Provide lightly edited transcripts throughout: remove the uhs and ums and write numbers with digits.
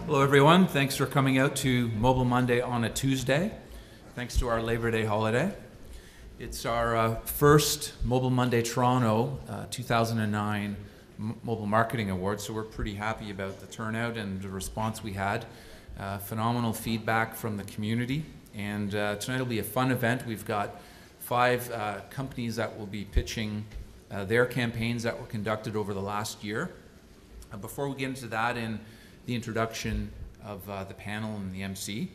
Hello everyone, thanks for coming out to Mobile Monday on a Tuesday. Thanks to our Labor Day holiday. It's our first Mobile Monday Toronto 2009 Mobile Marketing Awards, so we're pretty happy about the turnout and the response we had. Phenomenal feedback from the community, and tonight will be a fun event. We've got 5 companies that will be pitching their campaigns that were conducted over the last year. Before we get into that and the introduction of the panel and the MC,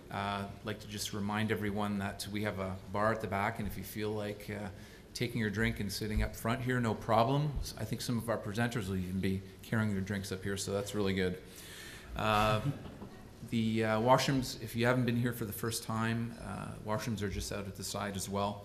I'd like to just remind everyone that we have a bar at the back, and if you feel like taking your drink and sitting up front here, no problem. I think some of our presenters will even be carrying their drinks up here, so that's really good. The washrooms, if you haven't been here for the first time, washrooms are just out at the side as well.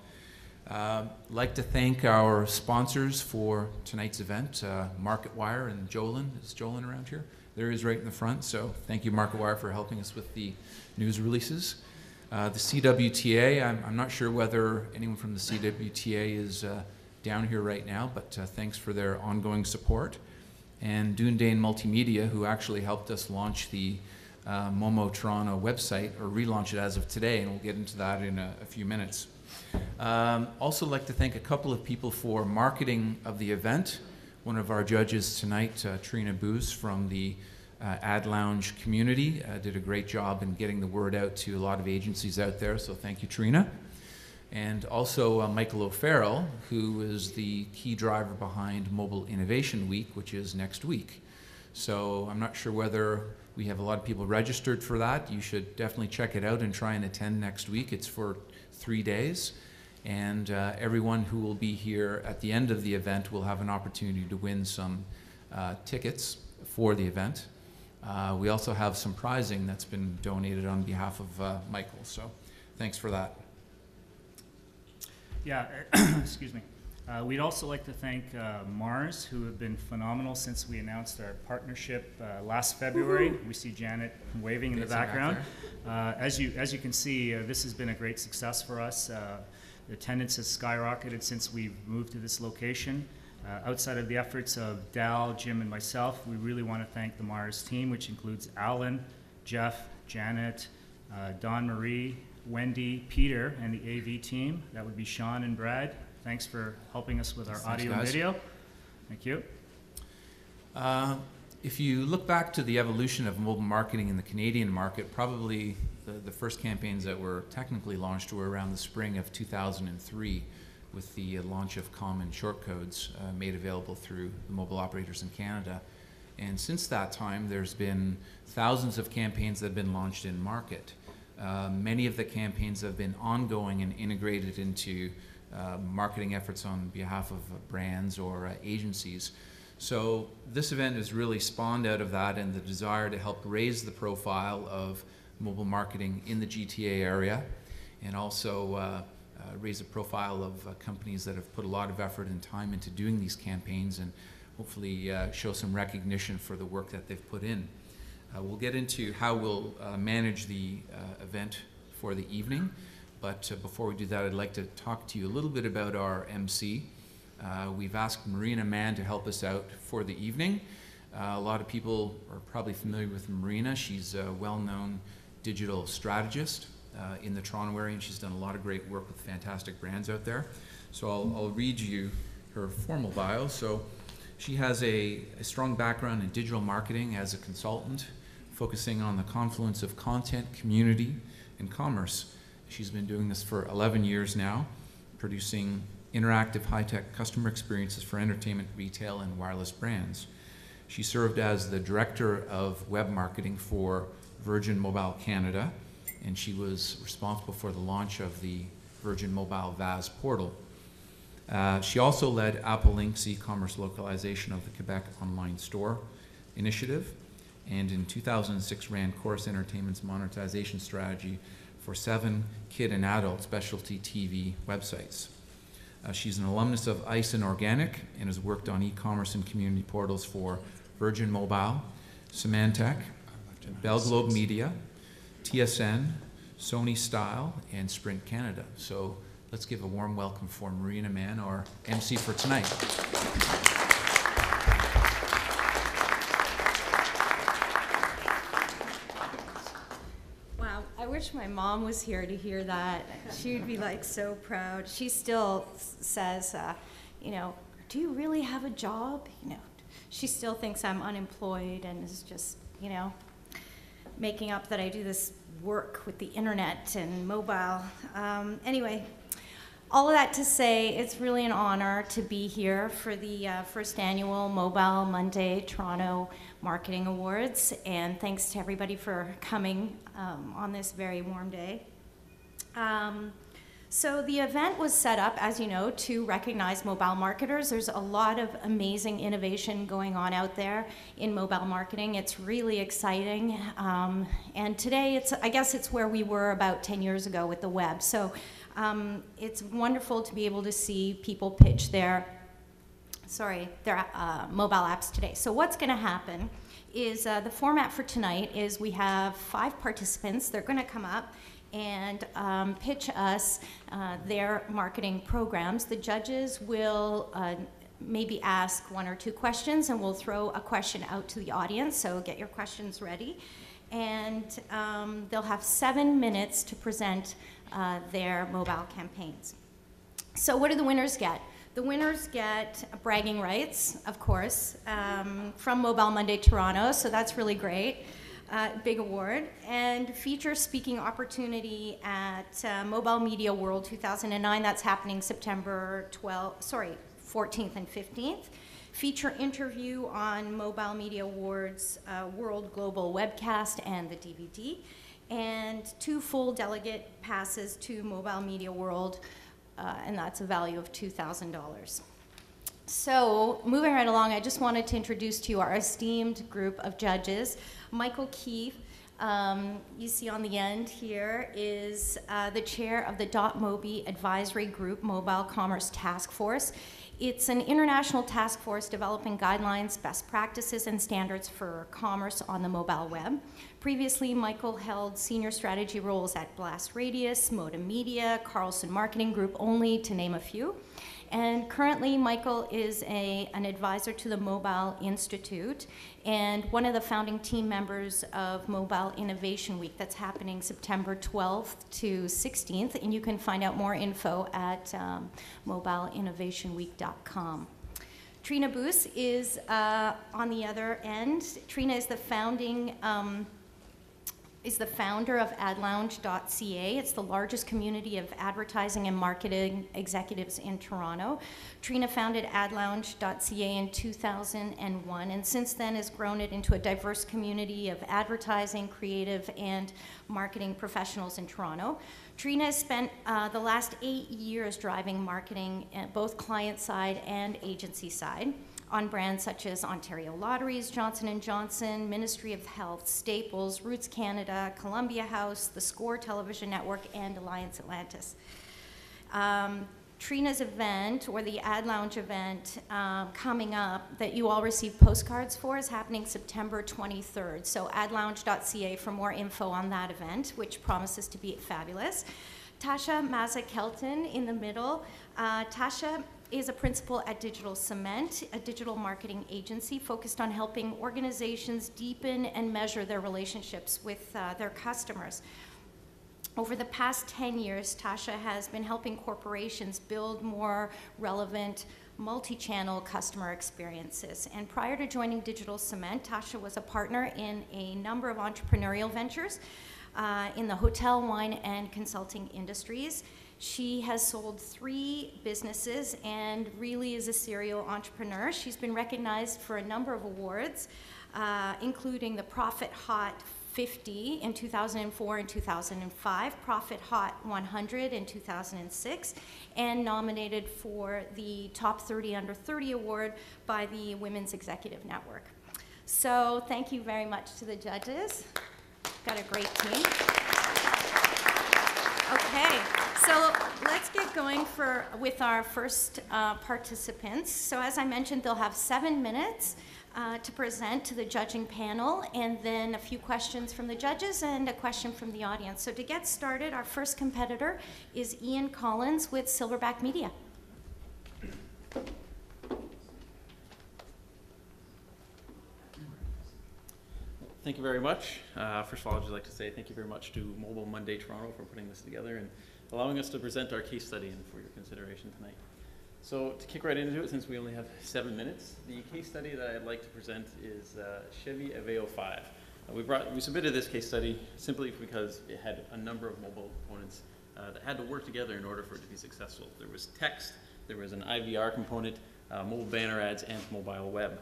I'd like to thank our sponsors for tonight's event, MarketWire and Jolin. Is Jolin around here? There he is right in the front, so thank you MarketWire for helping us with the news releases. The CWTA, I'm not sure whether anyone from the CWTA is down here right now, but thanks for their ongoing support. And Dundane Multimedia, who actually helped us launch the Momo Toronto website, or relaunch it as of today, and we'll get into that in a few minutes. Also like to thank a couple of people for marketing of the event. One of our judges tonight, Trina Booz from the Ad Lounge community, did a great job in getting the word out to a lot of agencies out there, so thank you, Trina. And also Michael O'Farrell, who is the key driver behind Mobile Innovation Week, which is next week. So I'm not sure whether we have a lot of people registered for that. You should definitely check it out and try and attend next week. It's for 3 days. And everyone who will be here at the end of the event will have an opportunity to win some tickets for the event. We also have some prizing that's been donated on behalf of Michael, so thanks for that. Yeah, excuse me. We'd also like to thank Mars, who have been phenomenal since we announced our partnership last February. We see Janet waving in the background. As you can see, this has been a great success for us. The attendance has skyrocketed since we've moved to this location. Outside of the efforts of Dal, Jim, and myself, we really want to thank the Mars team, which includes Alan, Jeff, Janet, Dawn Marie, Wendy, Peter, and the AV team. That would be Sean and Brad. Thanks for helping us with our audio and video. Thank you. If you look back to the evolution of mobile marketing in the Canadian market, probably the first campaigns that were technically launched were around the spring of 2003 with the launch of common short codes made available through the mobile operators in Canada. And since that time, there's been thousands of campaigns that have been launched in market. Many of the campaigns have been ongoing and integrated into marketing efforts on behalf of brands or agencies. So this event has really spawned out of that and the desire to help raise the profile of mobile marketing in the GTA area, and also raise the profile of companies that have put a lot of effort and time into doing these campaigns, and hopefully show some recognition for the work that they've put in. We'll get into how we'll manage the event for the evening, but before we do that, I'd like to talk to you a little bit about our MC. We've asked Marina Mann to help us out for the evening. A lot of people are probably familiar with Marina. She's a well-known digital strategist in the Toronto area, and she's done a lot of great work with fantastic brands out there. So I'll read you her formal bio. So she has a strong background in digital marketing as a consultant, focusing on the confluence of content, community, and commerce. She's been doing this for 11 years now, producing interactive high-tech customer experiences for entertainment, retail, and wireless brands. She served as the Director of Web Marketing for Virgin Mobile Canada, and she was responsible for the launch of the Virgin Mobile VAS portal. She also led Apple Inc.'s e-commerce localization of the Quebec online store initiative, and in 2006 ran Chorus Entertainment's monetization strategy for 7 kid and adult specialty TV websites. She's an alumnus of ICE and Organic and has worked on e-commerce and community portals for Virgin Mobile, Symantec, Bell Globe Media, TSN, Sony Style, and Sprint Canada. So let's give a warm welcome for Marina Mann, our MC for tonight. wish my mom was here to hear that. She'd be like so proud. She still says, you know, do you really have a job? You know, she still thinks I'm unemployed and is just, you know, making up that I do this work with the internet and mobile. Anyway, all of that to say, it's really an honor to be here for the first annual MobileMonday Toronto Marketing Awards, and thanks to everybody for coming on this very warm day. So the event was set up, as you know, to recognize mobile marketers. There's a lot of amazing innovation going on out there in mobile marketing. It's really exciting. And today, I guess it's where we were about 10 years ago with the web. So it's wonderful to be able to see people pitch their mobile apps today. So what's going to happen is the format for tonight is we have 5 participants. They're going to come up and pitch us their marketing programs. The judges will maybe ask 1 or 2 questions, and we'll throw a question out to the audience, so get your questions ready. And they'll have 7 minutes to present their mobile campaigns. So what do the winners get? The winners get bragging rights, of course, from MobileMonday Toronto, so that's really great. Big award, and feature speaking opportunity at Mobile Media World 2009. That's happening September 14th and 15th. Feature interview on Mobile Media Awards World Global Webcast and the DVD, and 2 full delegate passes to Mobile Media World, and that's a value of $2,000. So, moving right along, I just wanted to introduce to you our esteemed group of judges. Michael Keefe, you see on the end here, is the chair of the .mobi Advisory Group Mobile Commerce Task Force. It's an international task force developing guidelines, best practices, and standards for commerce on the mobile web. Previously, Michael held senior strategy roles at Blast Radius, Moda Media, Carlson Marketing Group, only to name a few. And currently, Michael is an advisor to the Mobile Institute and one of the founding team members of Mobile Innovation Week that's happening September 12th to 16th. And you can find out more info at mobileinnovationweek.com. Trina Boos is on the other end. Trina is the founder of adlounge.ca. It's the largest community of advertising and marketing executives in Toronto. Trina founded adlounge.ca in 2001, and since then has grown it into a diverse community of advertising, creative, and marketing professionals in Toronto. Trina has spent the last 8 years driving marketing at both client side and agency side on brands such as Ontario Lotteries, Johnson & Johnson, Ministry of Health, Staples, Roots Canada, Columbia House, the Score Television Network, and Alliance Atlantis. Trina's event, or the Ad Lounge event coming up that you all received postcards for, is happening September 23rd. So adlounge.ca for more info on that event, which promises to be fabulous. Tasha Mazza-Kelton in the middle. Tasha is a principal at Digital Cement, a digital marketing agency focused on helping organizations deepen and measure their relationships with their customers. Over the past 10 years, Tasha has been helping corporations build more relevant multi-channel customer experiences. And prior to joining Digital Cement, Tasha was a partner in a number of entrepreneurial ventures in the hotel, wine, and consulting industries. She has sold 3 businesses and really is a serial entrepreneur. She's been recognized for a number of awards, including the Profit Hot 50 in 2004 and 2005, Profit Hot 100 in 2006, and nominated for the Top 30 Under 30 Award by the Women's Executive Network. So thank you very much to the judges. Got a great team. Okay, so let's get going with our first participants. So as I mentioned, they'll have 7 minutes to present to the judging panel, and then a few questions from the judges and a question from the audience. So to get started, our first competitor is Ian Collins with Silverback Media. Thank you very much. First of all, I'd just like to say thank you very much to MobileMonday Toronto for putting this together and allowing us to present our case study and for your consideration tonight. So to kick right into it, since we only have 7 minutes, the case study that I'd like to present is Chevy Aveo 5. We submitted this case study simply because it had a number of mobile components that had to work together in order for it to be successful. There was text, there was an IVR component, mobile banner ads, and mobile web.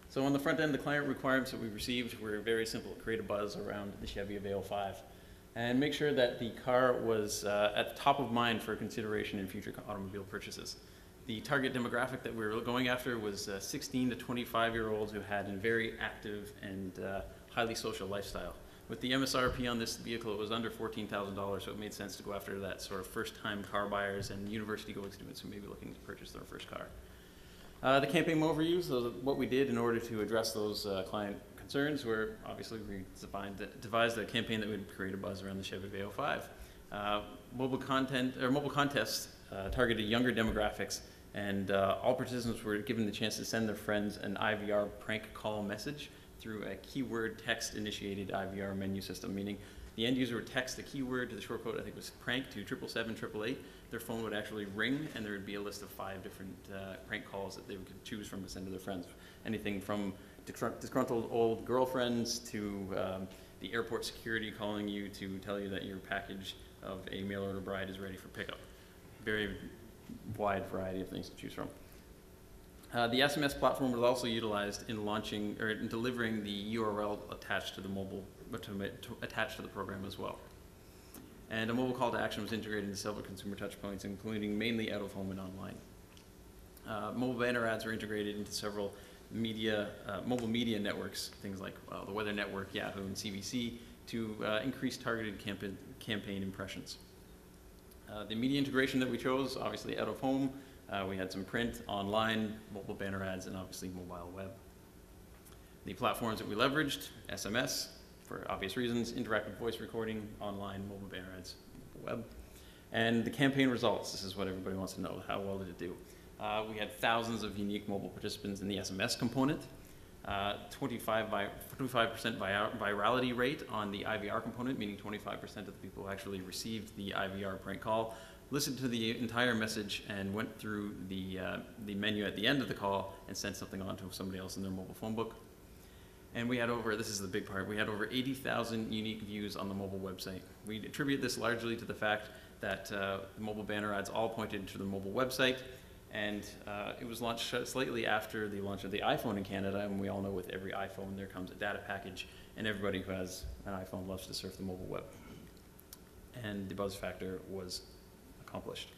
So on the front end, the client requirements that we received were very simple. Create a buzz around the Chevy Aveo 5 and make sure that the car was at the top of mind for consideration in future automobile purchases. The target demographic that we were going after was 16 to 25-year-olds who had a very active and highly social lifestyle. With the MSRP on this vehicle, it was under $14,000, so it made sense to go after that sort of first-time car buyers and university-going students who may be looking to purchase their first car. The campaign overview, so what we did in order to address those client concerns were, obviously, we devised a campaign that would create a buzz around the Chevy Aveo 5. Mobile contests targeted younger demographics, and all participants were given the chance to send their friends an IVR prank call message through a keyword text-initiated IVR menu system, meaning the end user would text the keyword to the short code, I think it was prank, to 777-888. Their phone would actually ring, and there would be a list of 5 different prank calls that they could choose from to send to their friends. Anything from disgruntled old girlfriends to the airport security calling you to tell you that your package of a mail order bride is ready for pickup. Very wide variety of things to choose from. The SMS platform was also utilized in launching or in delivering the URL attached to the attached to the program as well. And a mobile call to action was integrated into several consumer touchpoints, including mainly out of home and online. Mobile banner ads were integrated into several mobile media networks, things like the Weather Network, Yahoo, and CBC, to increase targeted campaign impressions. The media integration that we chose, obviously out of home, we had some print, online, mobile banner ads, and obviously mobile web. The platforms that we leveraged, SMS, for obvious reasons, interactive voice recording, online, mobile banner ads, mobile web. And the campaign results, this is what everybody wants to know, how well did it do? We had thousands of unique mobile participants in the SMS component, 25% virality rate on the IVR component, meaning 25% of the people who actually received the IVR prank call listened to the entire message and went through the menu at the end of the call and sent something on to somebody else in their mobile phone book. And we had this is the big part, we had over 80,000 unique views on the mobile website. We attribute this largely to the fact that the mobile banner ads all pointed to the mobile website, and it was launched slightly after the launch of the iPhone in Canada, and we all know with every iPhone there comes a data package, and everybody who has an iPhone loves to surf the mobile web. And the buzz factor was accomplished.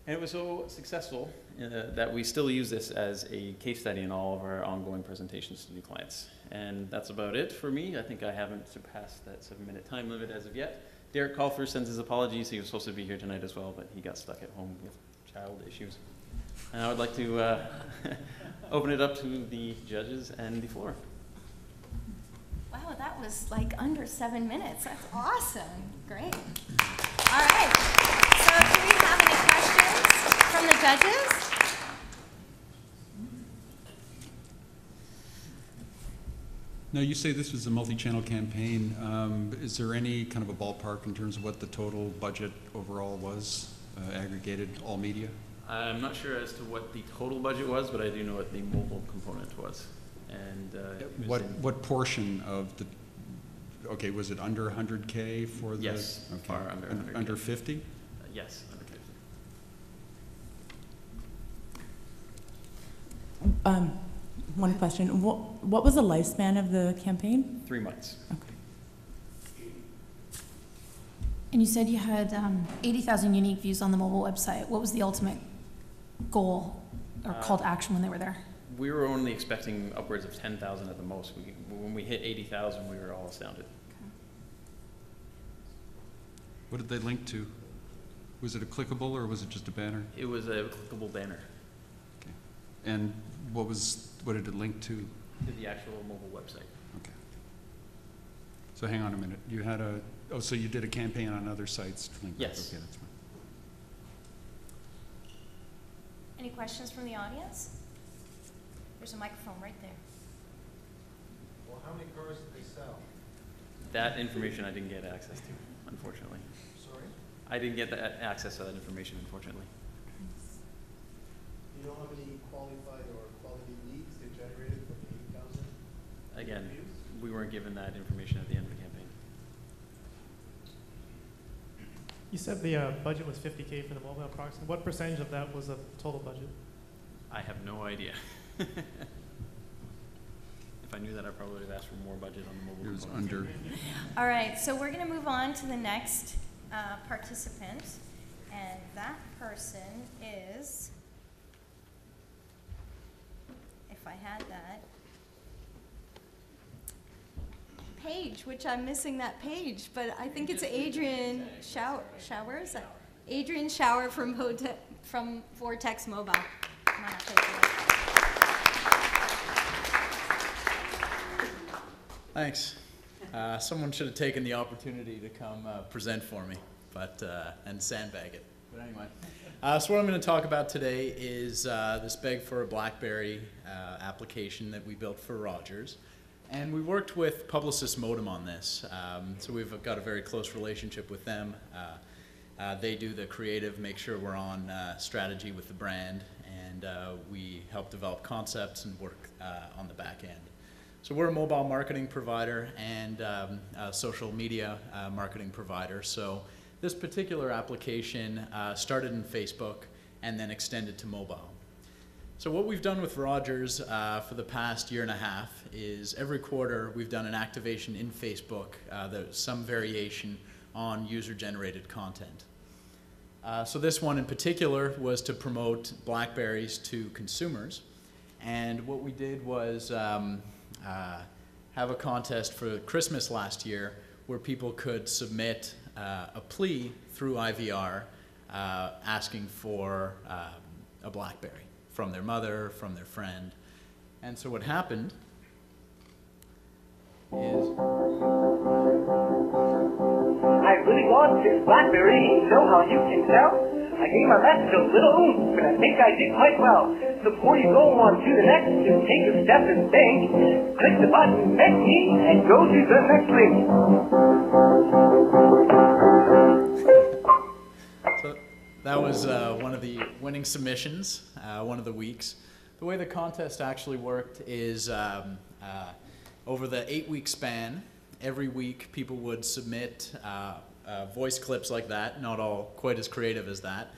And it was so successful that we still use this as a case study in all of our ongoing presentations to new clients. And that's about it for me. I think I haven't surpassed that 7-minute time limit as of yet. Derek Calfer sends his apologies. He was supposed to be here tonight as well, but he got stuck at home with child issues. And I would like to open it up to the judges and the floor. Wow, that was like under 7 minutes. That's awesome. Great. All right. So do we have any questions from the judges? Now, you say this was a multi-channel campaign. Is there any kind of a ballpark in terms of what the total budget overall was, aggregated, all media? I'm not sure as to what the total budget was, but I do know what the mobile component was. And what portion of the? Okay, was it under 100K for the? Yes, okay. Far under 100K. Under 50? Yes, under 50. One question. What was the lifespan of the campaign? 3 months. Okay. And you said you had 80,000 unique views on the mobile website. What was the ultimate goal or call to action when they were there? We were only expecting upwards of 10,000 at the most. When we hit 80,000, we were all astounded. Okay. What did they link to? Was it a clickable or was it just a banner? It was a clickable banner. Okay. And what did it link to? To the actual mobile website. Okay. So hang on a minute. You had so you did a campaign on other sites to link Yes. Okay, that's fine. Any questions from the audience? There's a microphone right there. Well, how many cars did they sell? That information I didn't get access to, unfortunately. Sorry? I didn't get that access to that information, unfortunately. You don't have any qualified or quality leads they generated from the 8,000? Again, reviews? we weren't given that information at the end of the campaign. You said the budget was $50K for the mobile approximately. What percentage of that was the total budget? I have no idea. If I knew that, I probably would have asked for more budget on the mobile. It was component. under. All right, so we're going to move on to the next participant, and that person is, if I had that, Paige, which I'm missing that page, but I think it's Adrian Shower. Is that Adrian Shower from Vortex Mobile? Come on up, Adrian. Thanks. Someone should have taken the opportunity to come present for me, and sandbag it. But anyway, so what I'm going to talk about today is this Beg for a BlackBerry application that we built for Rogers. And we worked with Publicis Modem on this, so we've got a very close relationship with them. They do the creative, make sure we're on strategy with the brand, and we help develop concepts and work on the back end. So we're a mobile marketing provider and a social media marketing provider. So this particular application started in Facebook and then extended to mobile. So what we've done with Rogers for the past year and a half is every quarter we've done an activation in Facebook, there's some variation on user-generated content. So this one in particular was to promote BlackBerries to consumers. And what we did was have a contest for Christmas last year where people could submit a plea through IVR asking for a BlackBerry from their mother, from their friend. And so what happened is I really want this BlackBerry, know how you can tell? I gave my message a little oomph, and I think I did quite well. So before you go on to the next, just take a step and think. Click the button next me and go to the next link. So that was one of the winning submissions, one of the weeks. The way the contest actually worked is over the 8-week span, every week people would submit voice clips like that, not all quite as creative as that,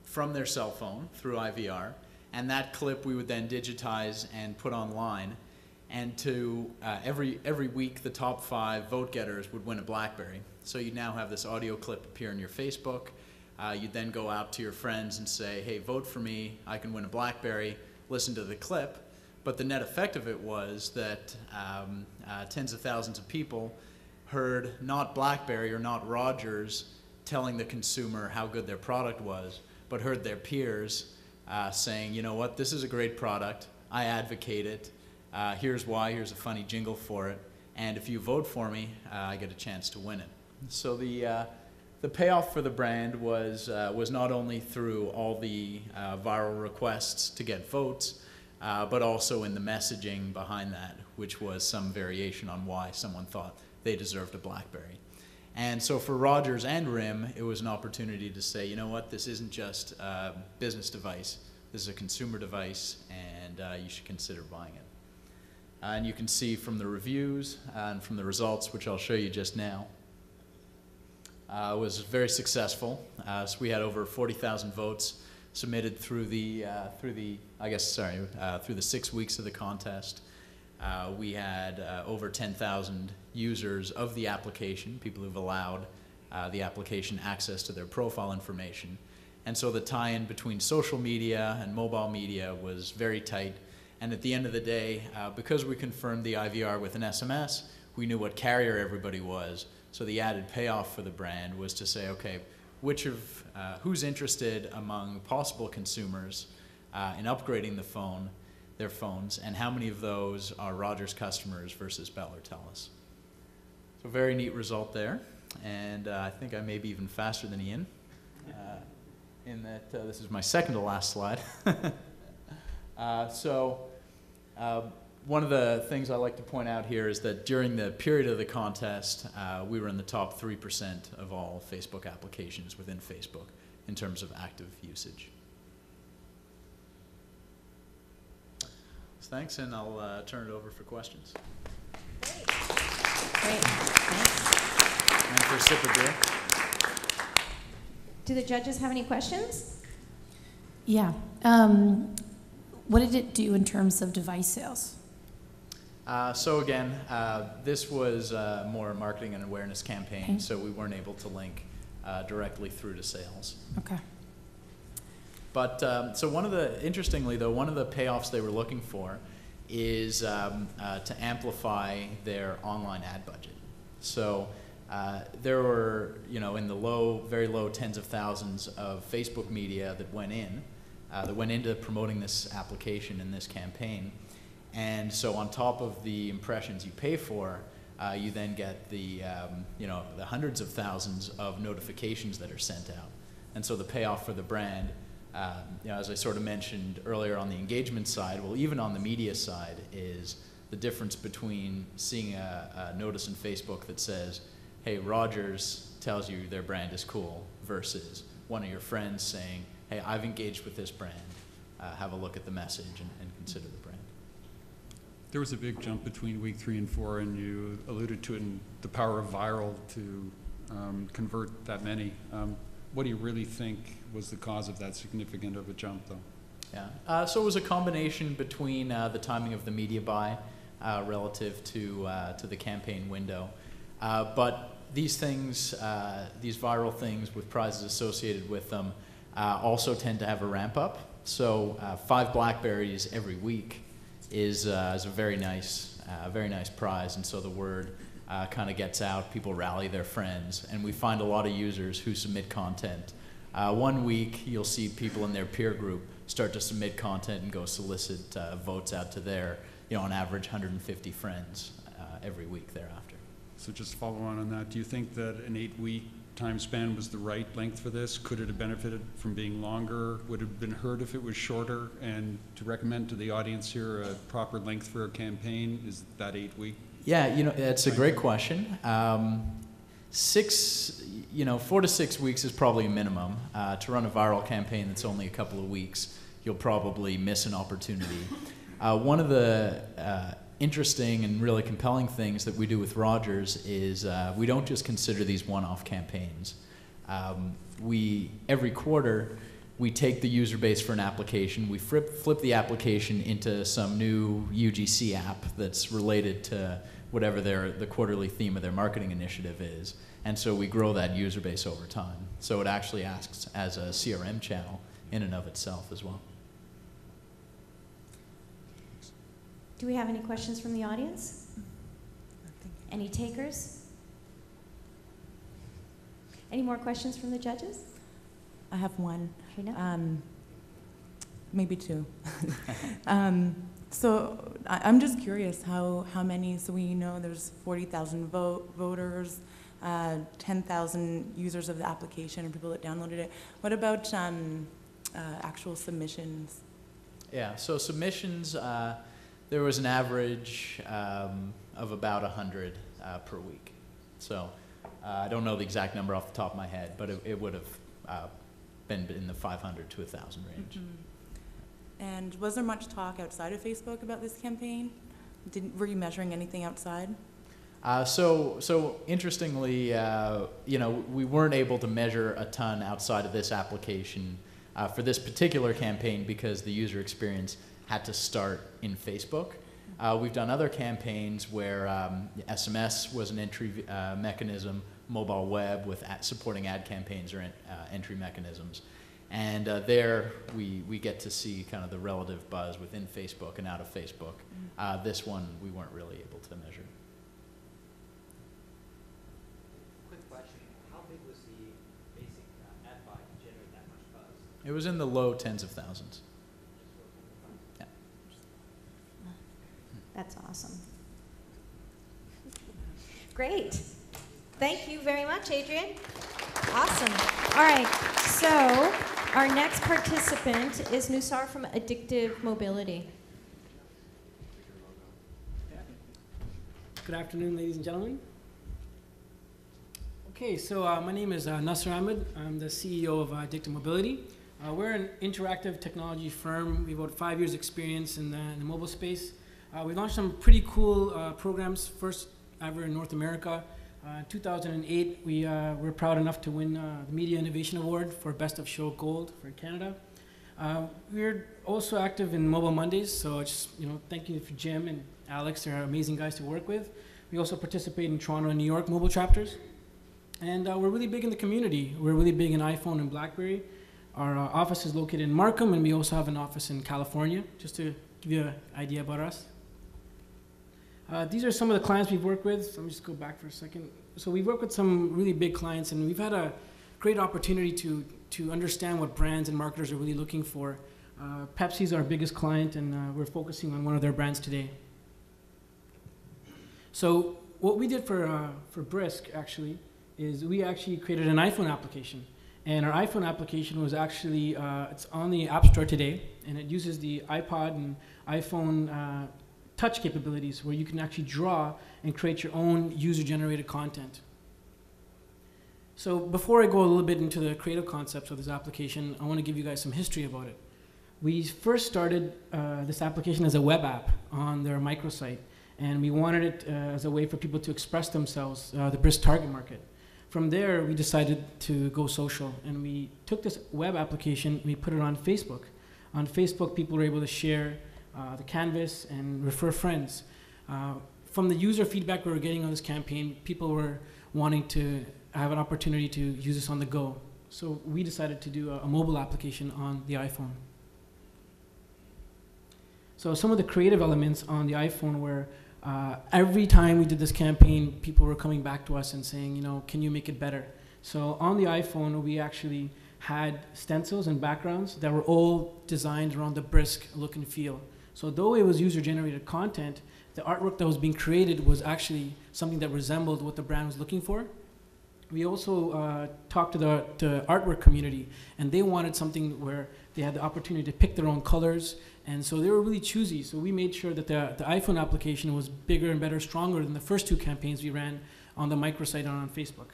from their cell phone through IVR. And that clip we would then digitize and put online. And to every week, the top 5 vote getters would win a BlackBerry. So you now have this audio clip appear on your Facebook. You'd then go out to your friends and say, hey, vote for me, I can win a BlackBerry, listen to the clip. But the net effect of it was that tens of thousands of people heard not BlackBerry or not Rogers telling the consumer how good their product was, but heard their peers saying, you know what, this is a great product, I advocate it, here's why, here's a funny jingle for it, and if you vote for me, I get a chance to win it. So the payoff for the brand was not only through all the viral requests to get votes, but also in the messaging behind that, which was some variation on why someone thought they deserved a BlackBerry. And so for Rogers and RIM, it was an opportunity to say, you know what, this isn't just a business device, this is a consumer device, and you should consider buying it. And you can see from the reviews and from the results, which I'll show you just now, was very successful. So we had over 40,000 votes submitted through the 6 weeks of the contest. We had over 10,000 users of the application, people who've allowed the application access to their profile information. And so the tie-in between social media and mobile media was very tight. And at the end of the day, because we confirmed the IVR with an SMS, we knew what carrier everybody was. So the added payoff for the brand was to say, okay, who's interested among possible consumers in upgrading their phones, and how many of those are Rogers customers versus Bell or Telus? So very neat result there, and I think I may be even faster than Ian, in that this is my second to last slide. One of the things I like to point out here is that during the period of the contest, we were in the top 3% of all Facebook applications within Facebook in terms of active usage. So thanks, and I'll turn it over for questions. Great, thanks. And for a sip of beer. Do the judges have any questions? Yeah. What did it do in terms of device sales? So again, this was more a marketing and awareness campaign, Okay. so we weren't able to link directly through to sales. Okay. But so interestingly though, one of the payoffs they were looking for is to amplify their online ad budget. So there were, in the very low tens of thousands of Facebook media that went into promoting this application and this campaign. And so on top of the impressions you pay for, you then get the hundreds of thousands of notifications that are sent out. And so the payoff for the brand, as I sort of mentioned earlier on the engagement side, well, even on the media side, is the difference between seeing a notice in Facebook that says, hey, Rogers tells you their brand is cool, versus one of your friends saying, hey, I've engaged with this brand, have a look at the message and consider the brand. There was a big jump between week 3 and 4, and you alluded to it in the power of viral to convert that many. What do you really think was the cause of that significant of a jump, though? Yeah, so it was a combination between the timing of the media buy relative to the campaign window. But these things, these viral things with prizes associated with them, also tend to have a ramp up. So 5 Blackberries every week is a very nice prize, and so the word kind of gets out. People rally their friends, and we find a lot of users who submit content. One week, you'll see people in their peer group start to submit content and go solicit votes out to their, on average, 150 friends every week thereafter. So just follow on that, do you think that an 8-week time span was the right length for this? Could it have benefited from being longer? Would it have been heard if it was shorter? And to recommend to the audience here a proper length for a campaign, is that 8 week? Yeah, that's a great question. 4 to 6 weeks is probably a minimum. To run a viral campaign that's only a couple of weeks, you'll probably miss an opportunity. One of the interesting and really compelling things that we do with Rogers is we don't just consider these one-off campaigns. Every quarter, we take the user base for an application, we flip the application into some new UGC app that's related to whatever the quarterly theme of their marketing initiative is. And so we grow that user base over time. So it actually acts as a CRM channel in and of itself as well. Do we have any questions from the audience? Any takers? Any more questions from the judges? I have one. Trina? Maybe 2. So I'm just curious how many, so we know there's 40,000 voters, 10,000 users of the application and people that downloaded it. What about actual submissions? Yeah, so submissions, there was an average of about 100 per week. So I don't know the exact number off the top of my head, but it would have been in the 500 to 1,000 range. Mm-hmm. And was there much talk outside of Facebook about this campaign? Were you measuring anything outside? So interestingly, we weren't able to measure a ton outside of this application for this particular campaign because the user experience had to start in Facebook. We've done other campaigns where SMS was an entry mechanism, mobile web with supporting ad campaigns or entry mechanisms. And there we get to see kind of the relative buzz within Facebook and out of Facebook. This one we weren't really able to measure. Quick question, how big was the basic ad buy to generate that much buzz? It was in the low tens of thousands. Yeah. That's awesome. Great. Thank you very much, Adrian. Awesome. All right, so our next participant is Nusar from Addictive Mobility. Good afternoon, ladies and gentlemen. Okay, so my name is Nasser Ahmed. I'm the CEO of Addictive Mobility. We're an interactive technology firm. We have about 5 years experience in the mobile space. We launched some pretty cool programs, first ever in North America. In 2008, we were proud enough to win the Media Innovation Award for Best of Show Gold for Canada. We're also active in Mobile Mondays, so just thank you for Jim and Alex. They're amazing guys to work with. We also participate in Toronto and New York mobile chapters. And we're really big in the community. We're really big in iPhone and BlackBerry. Our office is located in Markham, and we also have an office in California, just to give you an idea about us. These are some of the clients we've worked with. So let me just go back for a second. So we've worked with some really big clients, and we've had a great opportunity to understand what brands and marketers are really looking for. Pepsi's our biggest client, and we're focusing on one of their brands today. So what we did for Brisk, actually, is we actually created an iPhone application. And our iPhone application was actually, it's on the App Store today, and it uses the iPod and iPhone touch capabilities where you can actually draw and create your own user-generated content. So before I go a little bit into the creative concepts of this application, I want to give you guys some history about it. We first started this application as a web app on their microsite, and we wanted it as a way for people to express themselves, the Brisk target market. From there, we decided to go social, and we took this web application and we put it on Facebook. On Facebook, people were able to share the canvas and refer friends. From the user feedback we were getting on this campaign, people were wanting to have an opportunity to use this on the go. So we decided to do a mobile application on the iPhone. So some of the creative elements on the iPhone were every time we did this campaign, people were coming back to us and saying, can you make it better? So on the iPhone, we actually had stencils and backgrounds that were all designed around the Brisk look and feel. So though it was user-generated content, the artwork that was being created was actually something that resembled what the brand was looking for. We also talked to the artwork community, and they wanted something where they had the opportunity to pick their own colors, and so they were really choosy. So we made sure that the iPhone application was bigger and better, stronger than the first two campaigns we ran on the microsite and on Facebook.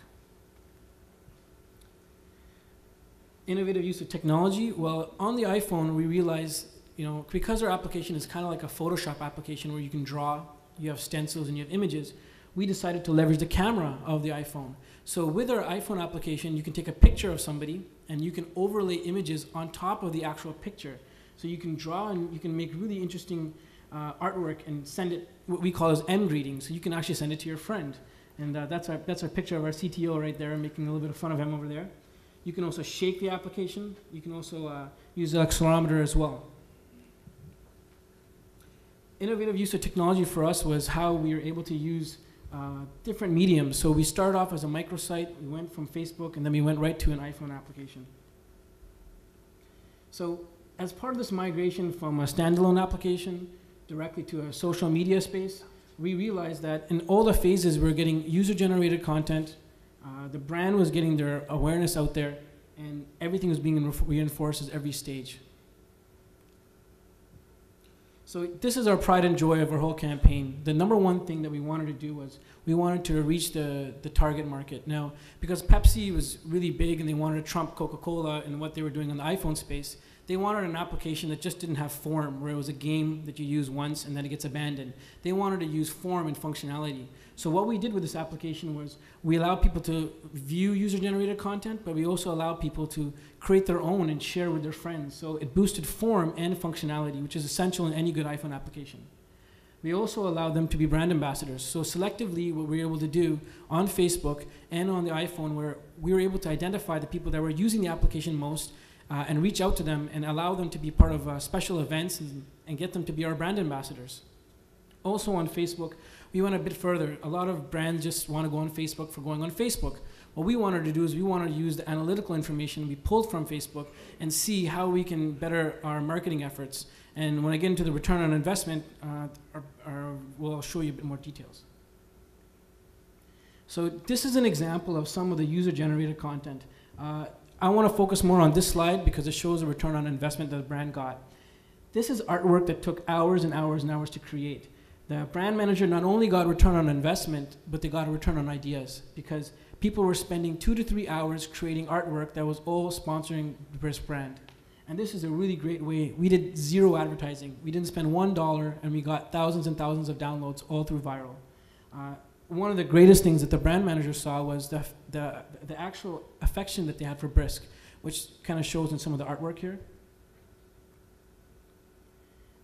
Innovative use of technology. Well, on the iPhone, we realized, because our application is kind of like a Photoshop application where you can draw, you have stencils, and you have images, we decided to leverage the camera of the iPhone. So with our iPhone application, you can take a picture of somebody, and you can overlay images on top of the actual picture. So you can draw, and you can make really interesting artwork and send it, what we call as M greetings. So you can actually send it to your friend. And that's our picture of our CTO right there, making a little bit of fun of him over there. You can also shake the application. You can also use the accelerometer as well. Innovative use of technology for us was how we were able to use different mediums. So we started off as a microsite, we went from Facebook, and then we went right to an iPhone application. So as part of this migration from a standalone application directly to a social media space, we realized that in all the phases we were getting user-generated content, the brand was getting their awareness out there, and everything was being reinforced at every stage. So this is our pride and joy of our whole campaign. The number one thing that we wanted to do was we wanted to reach the target market. Now, because Pepsi was really big and they wanted to trump Coca-Cola and what they were doing on the iPhone space, they wanted an application that just didn't have form, where it was a game that you use once and then it gets abandoned. They wanted to use form and functionality. So what we did with this application was we allowed people to view user-generated content, but we also allowed people to create their own and share with their friends. So it boosted form and functionality, which is essential in any good iPhone application. We also allowed them to be brand ambassadors. So selectively, what we were able to do on Facebook and on the iPhone, where we were able to identify the people that were using the application most and reach out to them and allow them to be part of special events and get them to be our brand ambassadors. Also on Facebook, we went a bit further. A lot of brands just want to go on Facebook for going on Facebook. What we wanted to do is we wanted to use the analytical information we pulled from Facebook and see how we can better our marketing efforts. And when I get into the return on investment, we'll show you a bit more details. So this is an example of some of the user-generated content. I want to focus more on this slide because it shows the return on investment that the brand got. This is artwork that took hours and hours and hours to create. The brand manager not only got return on investment, but they got a return on ideas, because people were spending 2 to 3 hours creating artwork that was all sponsoring the Brisk brand. And this is a really great way. We did 0 advertising. We didn't spend $1, and we got thousands and thousands of downloads all through viral. One of the greatest things that the brand manager saw was the actual affection that they had for Brisk, which kind of shows in some of the artwork here.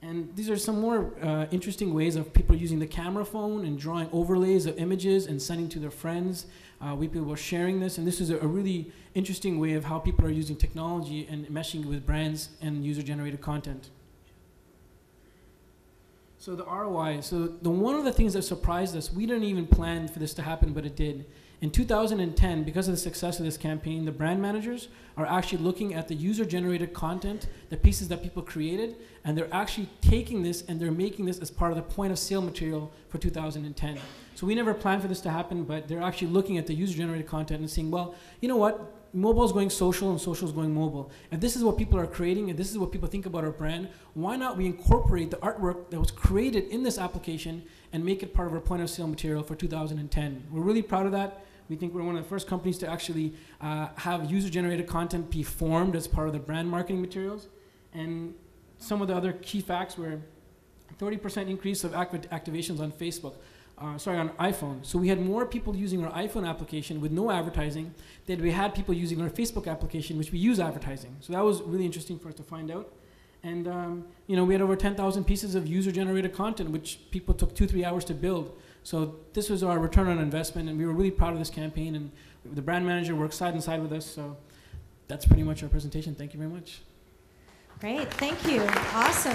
And these are some more interesting ways of people using the camera phone and drawing overlays of images and sending to their friends. People were sharing this, and this is a really interesting way of how people are using technology and meshing with brands and user-generated content. So the ROI, one of the things that surprised us, we didn't even plan for this to happen, but it did. In 2010, because of the success of this campaign, the brand managers are actually looking at the user-generated content, the pieces that people created, and they're actually taking this and they're making this as part of the point-of-sale material for 2010. So we never planned for this to happen, but they're actually looking at the user-generated content and saying, well, you know what? Mobile is going social and social is going mobile. If this is what people are creating and this is what people think about our brand, why not we incorporate the artwork that was created in this application and make it part of our point-of-sale material for 2010? We're really proud of that. We think we're one of the first companies to actually have user-generated content be formed as part of the brand marketing materials. And some of the other key facts were 30% increase of activations on Facebook, on iPhone. So we had more people using our iPhone application with no advertising than we had people using our Facebook application, which we use advertising. So that was really interesting for us to find out. And we had over 10,000 pieces of user-generated content, which people took 2-3 hours to build. So this was our return on investment, and we were really proud of this campaign, and the brand manager worked side by side with us. So that's pretty much our presentation. Thank you very much. Great, thank you. Awesome.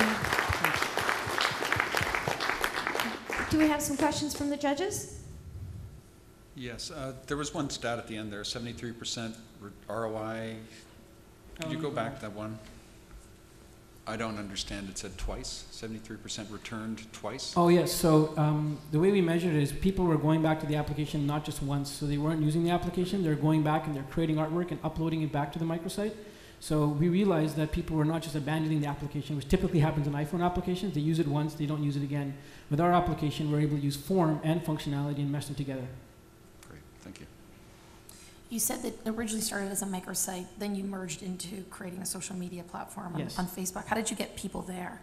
Do we have some questions from the judges? Yes, there was one stat at the end there, 73% ROI. Could you go back to that one? I don't understand. It said twice, 73% returned twice. Oh yes, so the way we measured it is people were going back to the application not just once, so they weren't using the application, they're going back and they're creating artwork and uploading it back to the microsite. So we realized that people were not just abandoning the application, which typically happens in iPhone applications. They use it once, they don't use it again. With our application, we're able to use form and functionality and mesh them together. Great, thank you. You said that originally started as a microsite, then you merged into creating a social media platform Yes. on Facebook. How did you get people there?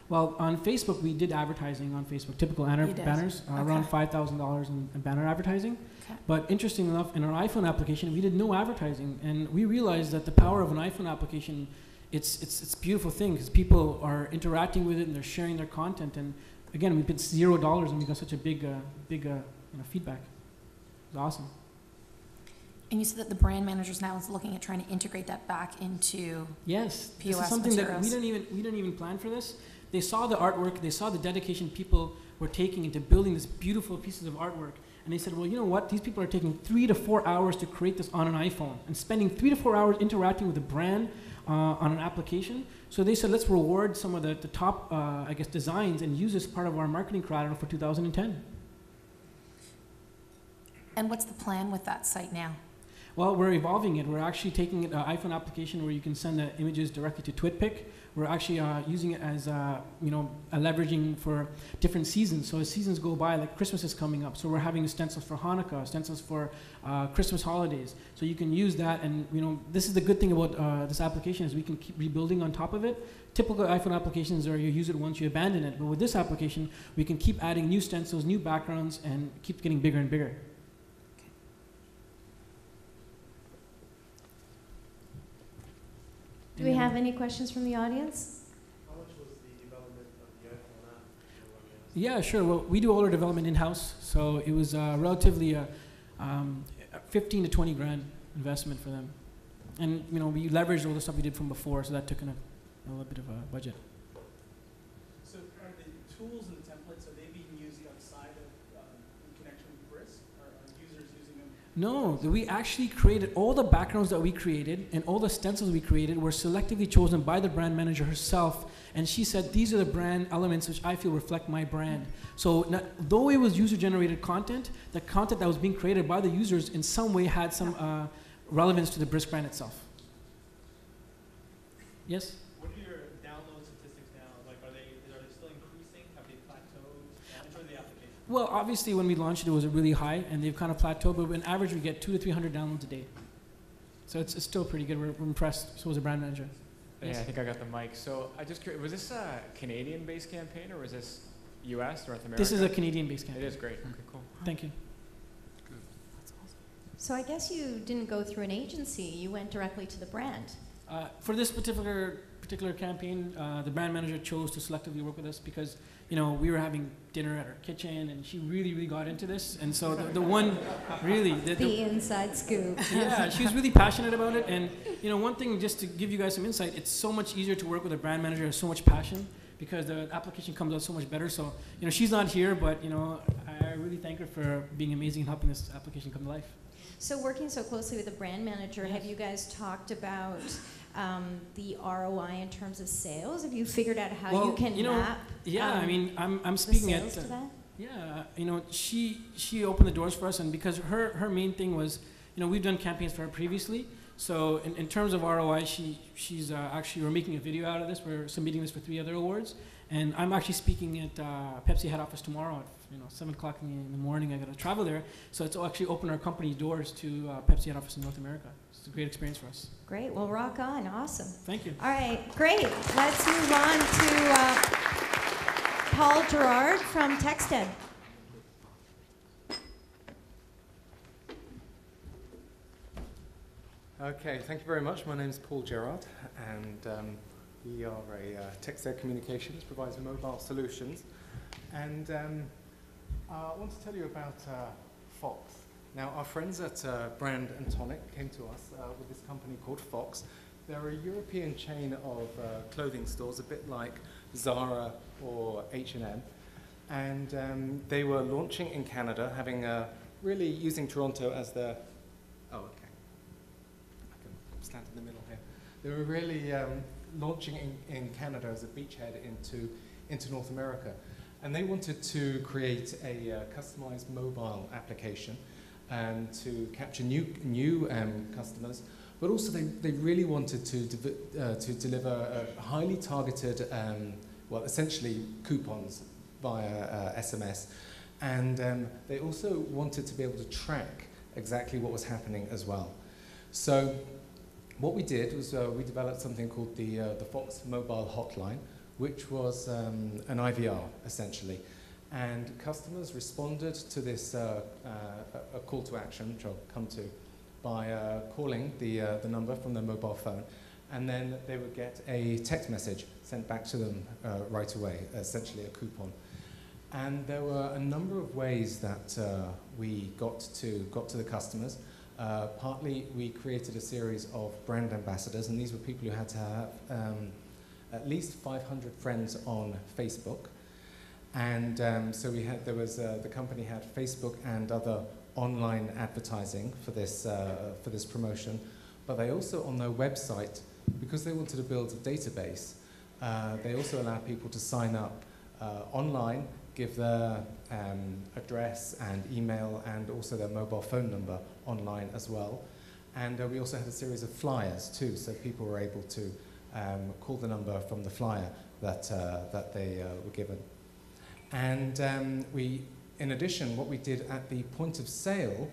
Well, on Facebook, we did advertising on Facebook, typical banners, around $5,000 in banner advertising. Okay. But interesting enough, in our iPhone application, we did no advertising, and we realized that the power of an iPhone application, it's a beautiful thing because people are interacting with it and they're sharing their content. And again, we paid $0 and we got such a big feedback. It was awesome. And you said that the brand managers now is looking at trying to integrate that back into Yes, POS this is something materials. that we didn't even plan for this. They saw the artwork, they saw the dedication people were taking into building these beautiful pieces of artwork, and they said, well, you know what? These people are taking 3 to 4 hours to create this on an iPhone and spending 3 to 4 hours interacting with the brand on an application. So they said, let's reward some of the top, designs and use this part of our marketing collateral for 2010. And what's the plan with that site now? Well, we're evolving it. We're actually taking an iPhone application where you can send the images directly to TwitPic. We're actually using it as a leveraging for different seasons. So as seasons go by, like Christmas is coming up, so we're having stencils for Hanukkah, stencils for Christmas holidays. So you can use that, and this is the good thing about this application is we can keep rebuilding on top of it. Typical iPhone applications are you use it once, you abandon it. But with this application, we can keep adding new stencils, new backgrounds, and keep getting bigger and bigger. Do we have any questions from the audience? How much was the development of the iPhone app? Yeah, sure. Well, we do all our development in-house, so it was relatively a 15 to 20 grand investment for them. And we leveraged all the stuff we did from before, so that took in a little bit of a budget. So are the tools and the templates, are they being used outside of in connection with Brisk? Are users using them? No, we actually created all the backgrounds that we created and all the stencils we created were selectively chosen by the brand manager herself, and she said these are the brand elements which I feel reflect my brand. So though it was user-generated content, the content that was being created by the users in some way had some relevance to the Brisk brand itself. Yes? What are your download statistics now? Like, are they still increasing? Have they Well, obviously when we launched it was really high, and they've kind of plateaued, but on average we get 200 to 300 downloads a day. So it's still pretty good. We're impressed. So was the brand manager. Yeah, Yes. I think I got the mic. So I just curious, was this a Canadian-based campaign or was this U.S., North America? This is a Canadian-based campaign. It is great. Okay, cool. Thank you. So I guess you didn't go through an agency. You went directly to the brand. For this particular campaign, the brand manager chose to selectively work with us because, you know, we were having dinner at her kitchen, and she really got into this. And so the one, really, The inside scoop. yeah, she was really passionate about it. And you know, one thing, just to give you guys some insight, it's so much easier to work with a brand manager who has so much passion because the application comes out so much better. So you know, she's not here, but you know, I really thank her for being amazing and helping this application come to life. So working so closely with the brand manager, have you guys talked about the ROI in terms of sales? Have you figured out how you can map? Yeah, I mean, I'm the speaking sales to that? Yeah, you know, she opened the doors for us, and because her main thing was, you know, we've done campaigns for her previously. So in terms of ROI, she's actually, we're making a video out of this. We're submitting this for 3 other awards, and I'm actually speaking at Pepsi head office tomorrow at 7 o'clock in the morning. I got to travel there, so it's actually opened our company's doors to Pepsi head office in North America. It's a great experience for us. Great. Well, rock on. Awesome. Thank you. All right. Great. Let's move on to Paul Gerard from TextEd. Okay, thank you very much. My name is Paul Gerard, and we are a TextEd Communications, provides mobile solutions. And I want to tell you about Fox. Now, our friends at Brand and Tonic came to us with this company called Fox. They're a European chain of clothing stores, a bit like Zara or H&M. And they were launching in Canada, having really using Toronto as their... Oh, okay. Stand in the middle here. They were really launching in Canada as a beachhead into North America. And they wanted to create a customized mobile application to capture new customers, but also they really wanted to deliver highly targeted, well, essentially coupons via SMS. And they also wanted to be able to track exactly what was happening as well. So what we did was we developed something called the Fox Mobile Hotline, which was an IVR, essentially. And customers responded to this a call to action, which I'll come to, by calling the number from their mobile phone. And then they would get a text message sent back to them right away, essentially a coupon. And there were a number of ways that we got to the customers. Partly, we created a series of brand ambassadors, and these were people who had to have at least 500 friends on Facebook. And so the company had Facebook and other online advertising for this promotion. But they also, on their website, because they wanted to build a database, they also allowed people to sign up online, give their address and email and also their mobile phone number online as well. And we also had a series of flyers too, so people were able to call the number from the flyer that they were given. And in addition, what we did at the point of sale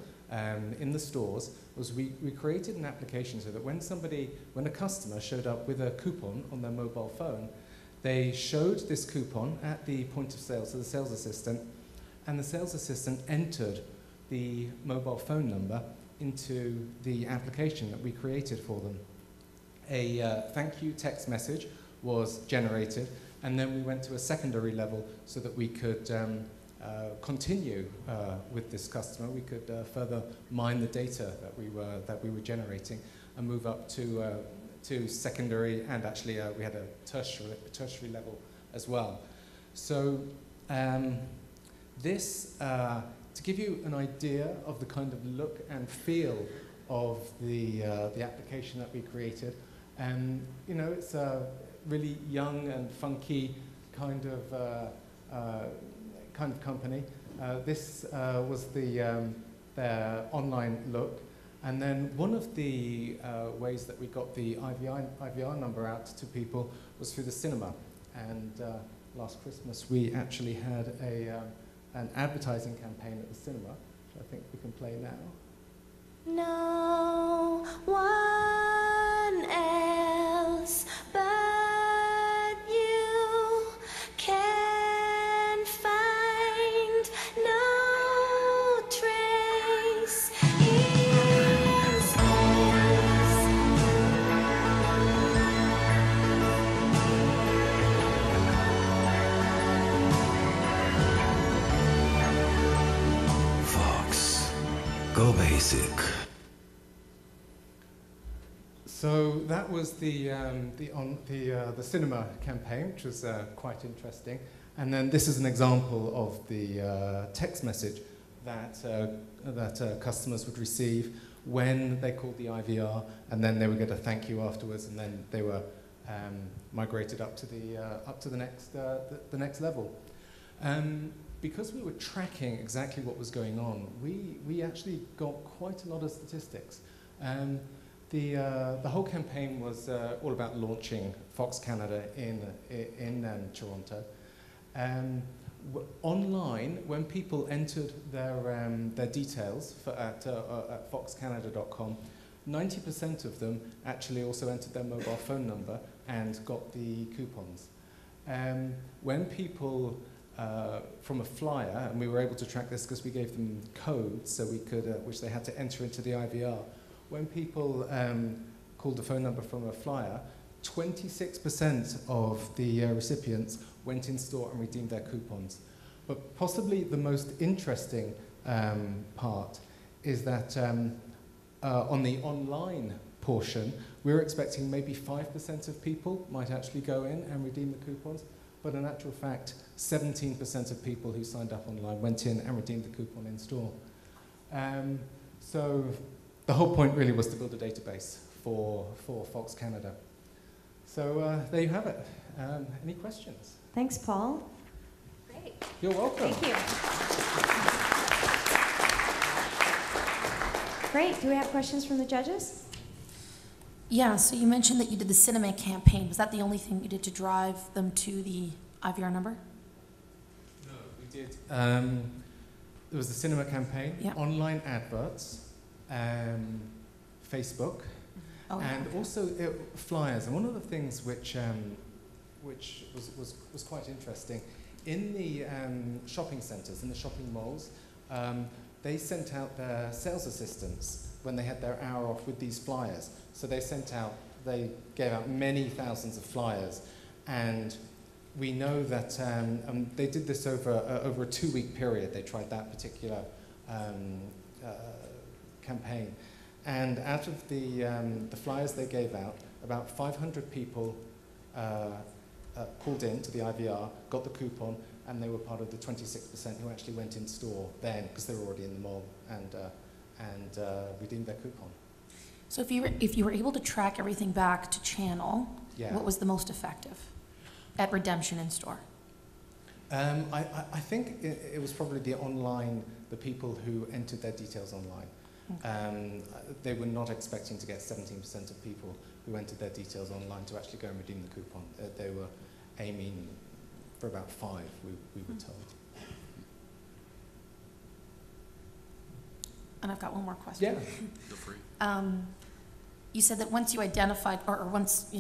in the stores was we created an application so that when a customer showed up with a coupon on their mobile phone, they showed this coupon at the point of sale to the sales assistant, and the sales assistant entered the mobile phone number into the application that we created for them. A thank you text message was generated, and then we went to a secondary level so that we could continue with this customer. We could further mine the data that we were generating and move up to secondary, and actually we had a tertiary level as well. So this, to give you an idea of the kind of look and feel of the application that we created, it's a really young and funky kind of company. This was their online look. And then one of the ways that we got the IVR number out to people was through the cinema. And last Christmas we actually had an advertising campaign at the cinema, which I think we can play now. No one else but you can find no trace in space. Fox, go basic. So that was the cinema campaign, which was quite interesting. And then this is an example of the text message that customers would receive when they called the IVR, and then they would get a thank you afterwards, and then they were migrated up to the next level. Because we were tracking exactly what was going on, we actually got quite a lot of statistics. The whole campaign was all about launching Fox Canada in Toronto. Online, when people entered their details at foxcanada.com, 90% of them actually also entered their mobile phone number and got the coupons. When people from a flyer, and we were able to track this because we gave them codes so we could, which they had to enter into the IVR. When people called the phone number from a flyer, 26% of the recipients went in store and redeemed their coupons. But possibly the most interesting part is that on the online portion, we were expecting maybe 5% of people might actually go in and redeem the coupons. But in actual fact, 17% of people who signed up online went in and redeemed the coupon in store. So the whole point really was to build a database for Fox Canada. So there you have it. Any questions? Thanks, Paul. Great. You're welcome. Thank you. Great. Do we have questions from the judges? Yeah, so you mentioned that you did the cinema campaign. Was that the only thing you did to drive them to the IVR number? No, we did. There was the cinema campaign, Yep. online adverts, Facebook, Oh, yeah, and okay. also flyers. And one of the things which was quite interesting, in the shopping centres, in the shopping malls, they sent out their sales assistants when they had their hour off with these flyers. So they gave out many thousands of flyers, and we know that they did this over a 2-week period. They tried that particular campaign, and out of the flyers they gave out, about 500 people called in to the IVR, got the coupon, and they were part of the 26% who actually went in store then because they were already in the mall and redeemed their coupon. So if you were able to track everything back to channel, Yeah. what was the most effective at redemption in store? I think it was probably the people who entered their details online. Okay. They were not expecting to get 17% of people who entered their details online to actually go and redeem the coupon. They were aiming for about 5, we were told. And I've got one more question. Yeah. Feel free. You said that once you identified, or once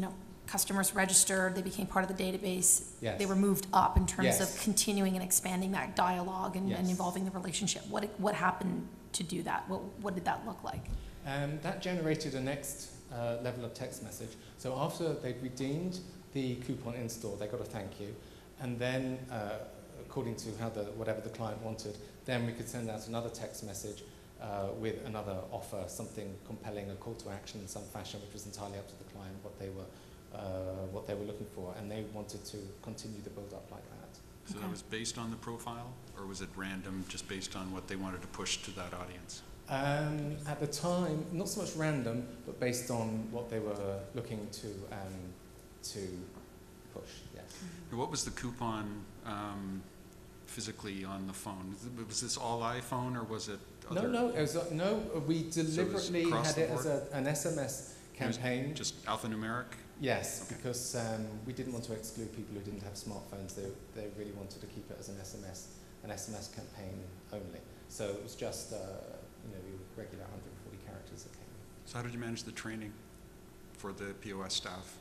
customers registered, they became part of the database. Yes. They were moved up in terms Yes. of continuing and expanding that dialogue and Yes. involving the relationship. What happened to do that? What did that look like? That generated a next level of text message. So after they'd redeemed the coupon in store, they got a thank you, and then according to whatever the client wanted, then we could send out another text message with another offer, something compelling, a call to action in some fashion, which was entirely up to the client what they were looking for, and they wanted to continue the build up like that. So that was based on the profile, or was it random, just based on what they wanted to push to that audience? At the time, not so much random, but based on what they were looking to push. Yes. And what was the coupon physically on the phone? Was this all iPhone, or was it other? No. It was, no. We deliberately across had the it as board? an SMS campaign. Just alphanumeric? Yes, Okay. because we didn't want to exclude people who didn't have smartphones. They really wanted to keep it as an SMS an SMS campaign only. So it was just your regular 140 characters that came in. So how did you manage the training for the POS staff?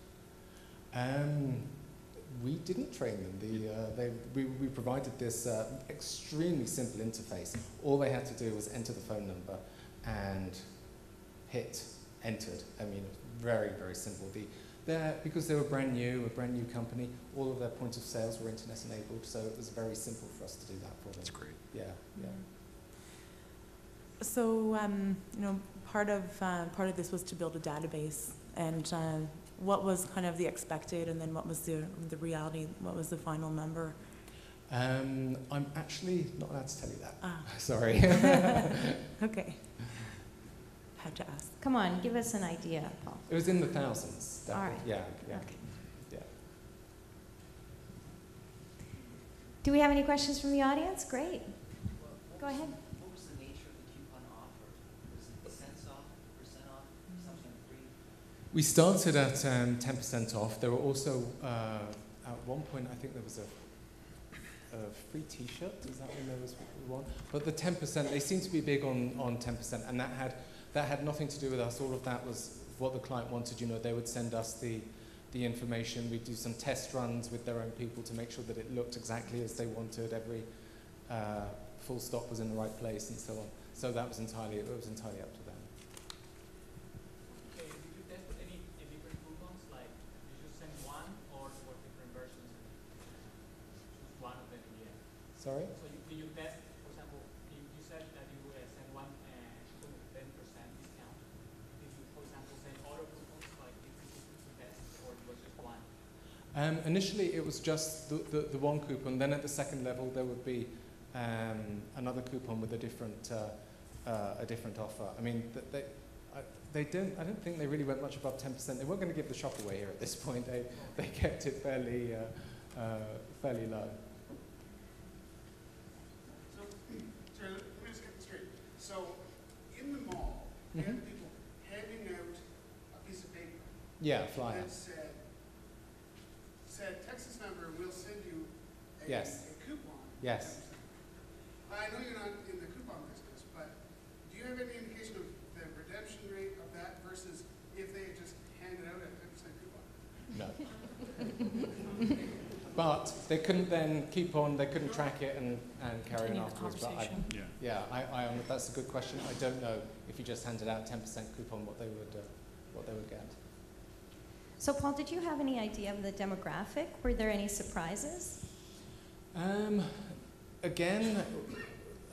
We didn't train them. We provided this extremely simple interface. All they had to do was enter the phone number and hit entered. I mean, very, very simple. Because they were a brand new company, all of their point of sales were internet enabled, so it was very simple for us to do that for them. That's great. Yeah, yeah. So, part of this was to build a database, and what was kind of the expected, and then what was the reality? What was the final number? I'm actually not allowed to tell you that. Ah. Sorry. Okay. Had to ask. Come on, give us an idea, Paul. It was in the thousands. All right. Yeah, yeah. Okay. Yeah. Do we have any questions from the audience? Great. Go ahead. What was the nature of the coupon offer? Was it cents off, percent off, something free? We started at 10% off. There were also, at one point, I think there was a free T-shirt. Is that when there was one? But the 10%, they seemed to be big on 10%, and that had nothing to do with us. All of that was what the client wanted. They would send us the information. We'd do some test runs with their own people to make sure that it looked exactly as they wanted. Every full stop was in the right place, and so on. So that was entirely up to them. Okay, did you test any different coupons? Like, did you send one or different versions? Choose one of them in the end. Sorry? So did you test, for example, you said that you send one coupon with 10% discount. Did you, for example, send other coupons like different coupons to test, or it was just one? Initially, it was just the one coupon. Then at the second level, there would be another coupon with a different offer. I mean, I don't think they really went much above 10%. They weren't going to give the shop away here at this point. They kept it fairly low. So, sorry, let me just get this straight. So, in the mall, you had people handing out a piece of paper. Yeah, flyer. That said Texas number, we'll send you a coupon. Yes. I know you're not in the coupon business, but do you have any indication of the redemption rate of that versus if they had just handed out a 10% coupon? No. But they couldn't then keep on, they couldn't track it and carry on afterwards. But that's a good question. I don't know if you just handed out 10% coupon what they would get. So, Paul, did you have any idea of the demographic? Were there any surprises? Again,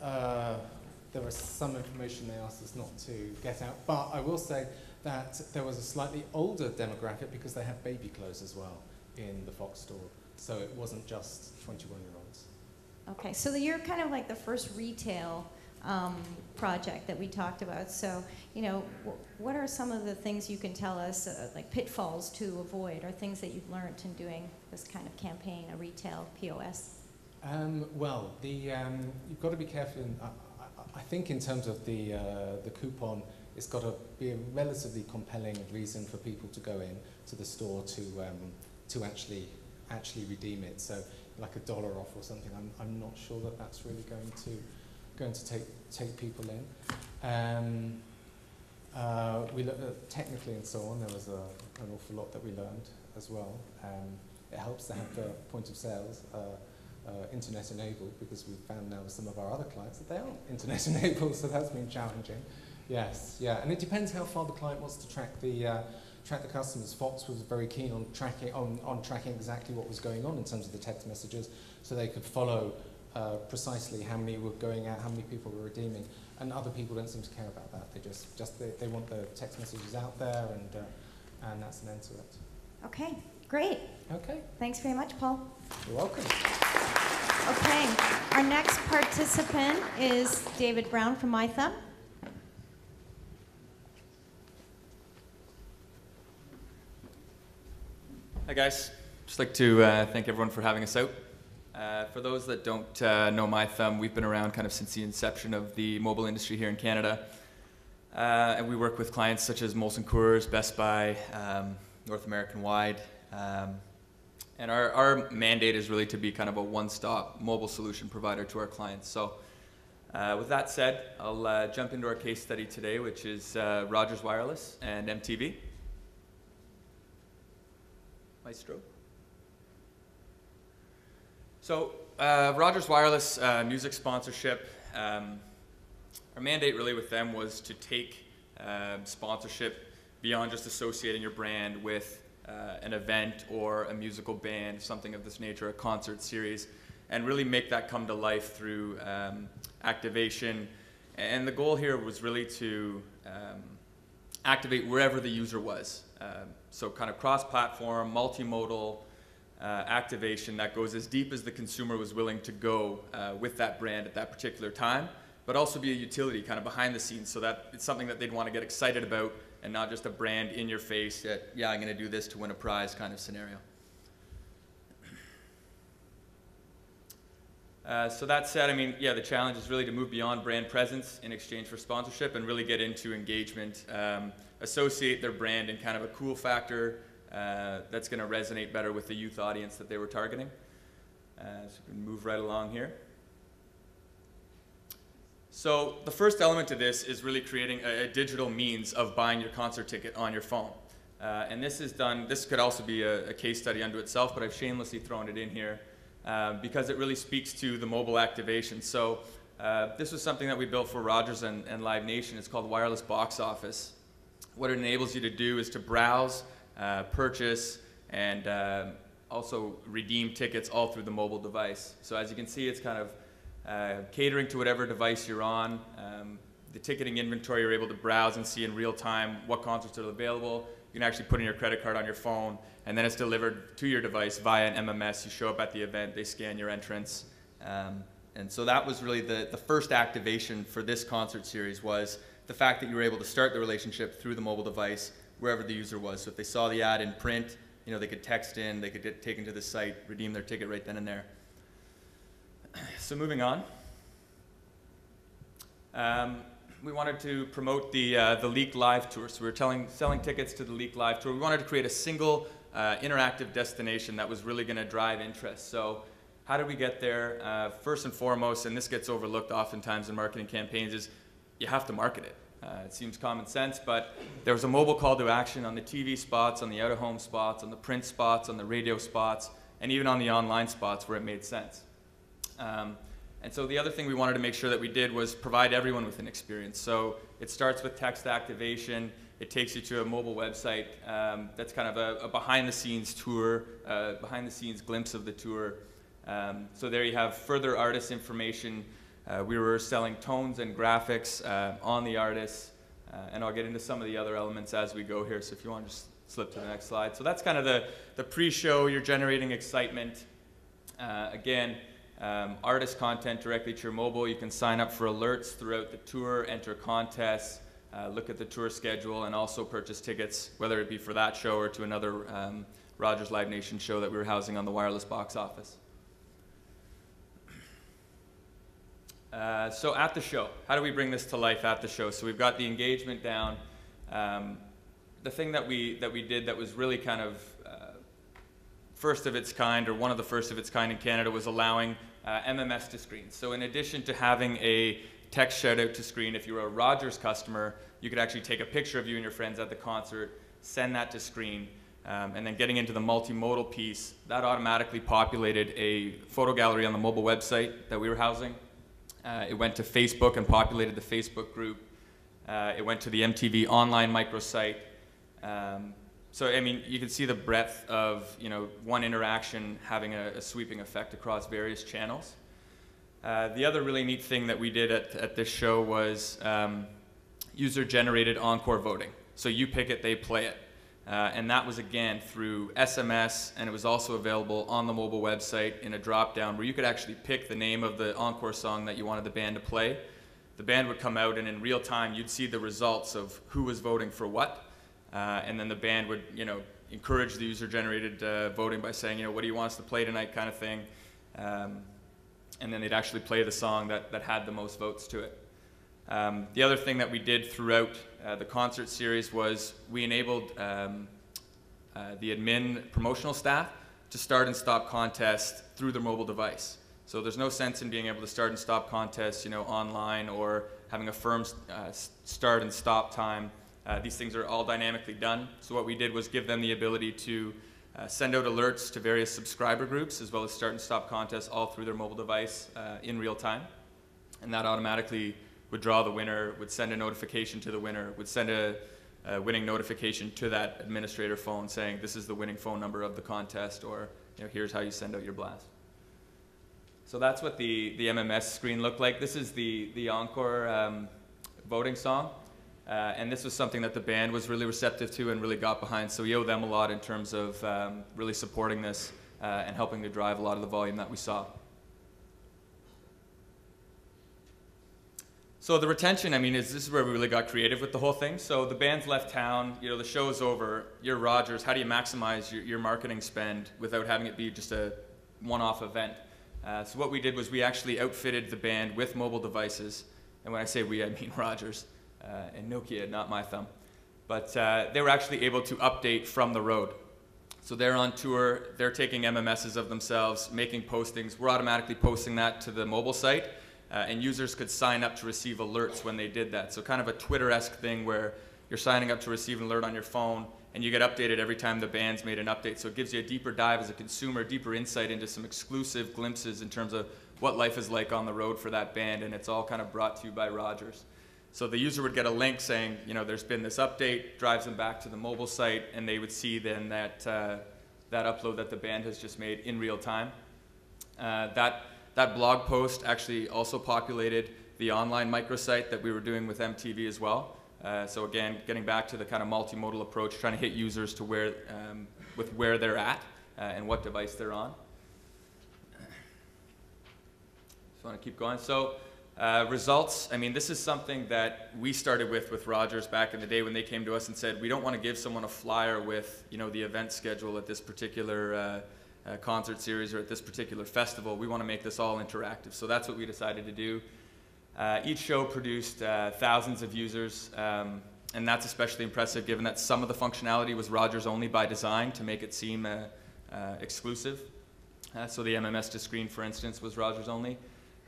there was some information they asked us not to get out, but I will say that there was a slightly older demographic because they have baby clothes as well in the Fox store, so it wasn't just 21-year-olds. Okay, so you're kind of like the first retail project that we talked about. So, what are some of the things you can tell us, like pitfalls to avoid, or things that you've learned in doing this kind of campaign, a retail POS? Well, you've got to be careful. I think in terms of the coupon, it's got to be a relatively compelling reason for people to go in to the store to actually redeem it. So, like $1 off or something. I'm not sure that that's really going to take people in. We looked technically and so on. There was an awful lot that we learned as well. It helps to have the point of sales internet enabled, because we've found now with some of our other clients that they aren't internet enabled, so that's been challenging. Yes, yeah, and it depends how far the client wants to track the customers. Fox was very keen on tracking exactly what was going on in terms of the text messages, so they could follow precisely how many were going out, how many people were redeeming, and other people don't seem to care about that. They want the text messages out there, and that's an end to it. Okay, great. Okay. Thanks very much, Paul. You're welcome. Okay, our next participant is David Brown from MyThumb. Hi guys, just like to thank everyone for having us out. For those that don't know MyThumb, we've been around kind of since the inception of the mobile industry here in Canada. And we work with clients such as Molson Coors, Best Buy, North American Wide, And our mandate is really to be kind of a one-stop mobile solution provider to our clients. So with that said, I'll jump into our case study today, which is Rogers Wireless and MTV. Maestro. So Rogers Wireless music sponsorship, our mandate really with them was to take sponsorship beyond just associating your brand with an event or a musical band, something of this nature, a concert series, and really make that come to life through activation. And the goal here was really to activate wherever the user was. So kind of cross-platform, multimodal activation that goes as deep as the consumer was willing to go with that brand at that particular time, but also be a utility kind of behind the scenes so that it's something that they'd want to get excited about and not just a brand in your face that, yeah, I'm going to do this to win a prize kind of scenario. So that said, I mean, yeah, the challenge is really to move beyond brand presence in exchange for sponsorship and really get into engagement, associate their brand in kind of a cool factor that's going to resonate better with the youth audience that they were targeting. So we can move right along here. So the first element to this is really creating a digital means of buying your concert ticket on your phone. And this is done, this could also be a case study unto itself, but I've shamelessly thrown it in here because it really speaks to the mobile activation. So this was something that we built for Rogers and Live Nation. It's called Wireless Box Office. What it enables you to do is to browse, purchase, and also redeem tickets all through the mobile device. So as you can see, it's kind of catering to whatever device you're on. The ticketing inventory, you're able to browse and see in real time what concerts are available. You can actually put in your credit card on your phone, and then it's delivered to your device via an MMS. You show up at the event, they scan your entrance. And so that was really the first activation for this concert series, was the fact that you were able to start the relationship through the mobile device wherever the user was. So if they saw the ad in print, you know, they could text in, they could get taken to the site, redeem their ticket right then and there. So moving on, we wanted to promote the Leak Live Tour. So we were selling tickets to the Leak Live Tour. We wanted to create a single interactive destination that was really going to drive interest. So how did we get there? First and foremost, and this gets overlooked oftentimes in marketing campaigns, is you have to market it. It seems common sense, but there was a mobile call to action on the TV spots, on the out-of-home spots, on the print spots, on the radio spots, and even on the online spots where it made sense. And so the other thing we wanted to make sure that we did was provide everyone with an experience. So it starts with text activation. It takes you to a mobile website that's kind of a behind-the-scenes tour, behind-the-scenes glimpse of the tour. So there you have further artist information. We were selling tones and graphics on the artists, and I'll get into some of the other elements as we go here. So if you want to just slip to the next slide. So that's kind of the pre-show. You're generating excitement. Again, artist content directly to your mobile. You can sign up for alerts throughout the tour, enter contests, look at the tour schedule, and also purchase tickets, whether it be for that show or to another Rogers Live Nation show that we were housing on the Wireless Box Office. So at the show, how do we bring this to life at the show? So we've got the engagement down. The thing that we did that was really kind of first of its kind, or one of the first of its kind in Canada, was allowing MMS to screen. So in addition to having a text shout out to screen, if you were a Rogers customer, you could actually take a picture of you and your friends at the concert, send that to screen, and then getting into the multimodal piece, that automatically populated a photo gallery on the mobile website that we were housing. It went to Facebook and populated the Facebook group. It went to the MTV online microsite. So, I mean, you can see the breadth of, you know, one interaction having a sweeping effect across various channels. The other really neat thing that we did at this show was user-generated encore voting. So you pick it, they play it. And that was, again, through SMS, and it was also available on the mobile website in a drop-down where you could actually pick the name of the encore song that you wanted the band to play. The band would come out, and in real time, you'd see the results of who was voting for what. And then the band would, you know, encourage the user-generated voting by saying, you know, what do you want us to play tonight, kind of thing. And then they'd actually play the song that had the most votes to it. The other thing that we did throughout the concert series was we enabled the admin promotional staff to start and stop contests through their mobile device. So there's no sense in being able to start and stop contests, online, or having a firm start and stop time. These things are all dynamically done. So what we did was give them the ability to send out alerts to various subscriber groups, as well as start and stop contests all through their mobile device in real time. And that automatically would draw the winner, would send a notification to the winner, would send a winning notification to that administrator phone saying, this is the winning phone number of the contest, or here's how you send out your blast. So that's what the MMS screen looked like. This is the encore voting song. And this was something that the band was really receptive to and really got behind. So we owe them a lot in terms of really supporting this and helping to drive a lot of the volume that we saw. So the retention, this is where we really got creative with the whole thing. So the band's left town, the show's over, you're Rogers, how do you maximize your marketing spend without having it be just a one-off event? So what we did was we actually outfitted the band with mobile devices. And when I say we, I mean Rogers and Nokia, not my thumb. But they were actually able to update from the road. So they're on tour, they're taking MMSs of themselves, making postings. We're automatically posting that to the mobile site. And users could sign up to receive alerts when they did that. So kind of a Twitter-esque thing where you're signing up to receive an alert on your phone, and you get updated every time the band's made an update. So it gives you a deeper dive as a consumer, deeper insight into some exclusive glimpses in terms of what life is like on the road for that band, and it's all kind of brought to you by Rogers. So the user would get a link saying, there's been this update, drives them back to the mobile site, and they would see then that upload that the band has just made in real time. That blog post actually also populated the online microsite that we were doing with MTV as well. So again, getting back to the kind of multimodal approach, trying to hit users to with where they're at and what device they're on. Just want to keep going. So results, this is something that we started with Rogers back in the day when they came to us and said, we don't want to give someone a flyer with the event schedule at this particular concert series or at this particular festival. We want to make this all interactive. So that's what we decided to do. Each show produced thousands of users, and that's especially impressive given that some of the functionality was Rogers only by design to make it seem exclusive. So the MMS to screen, for instance, was Rogers only.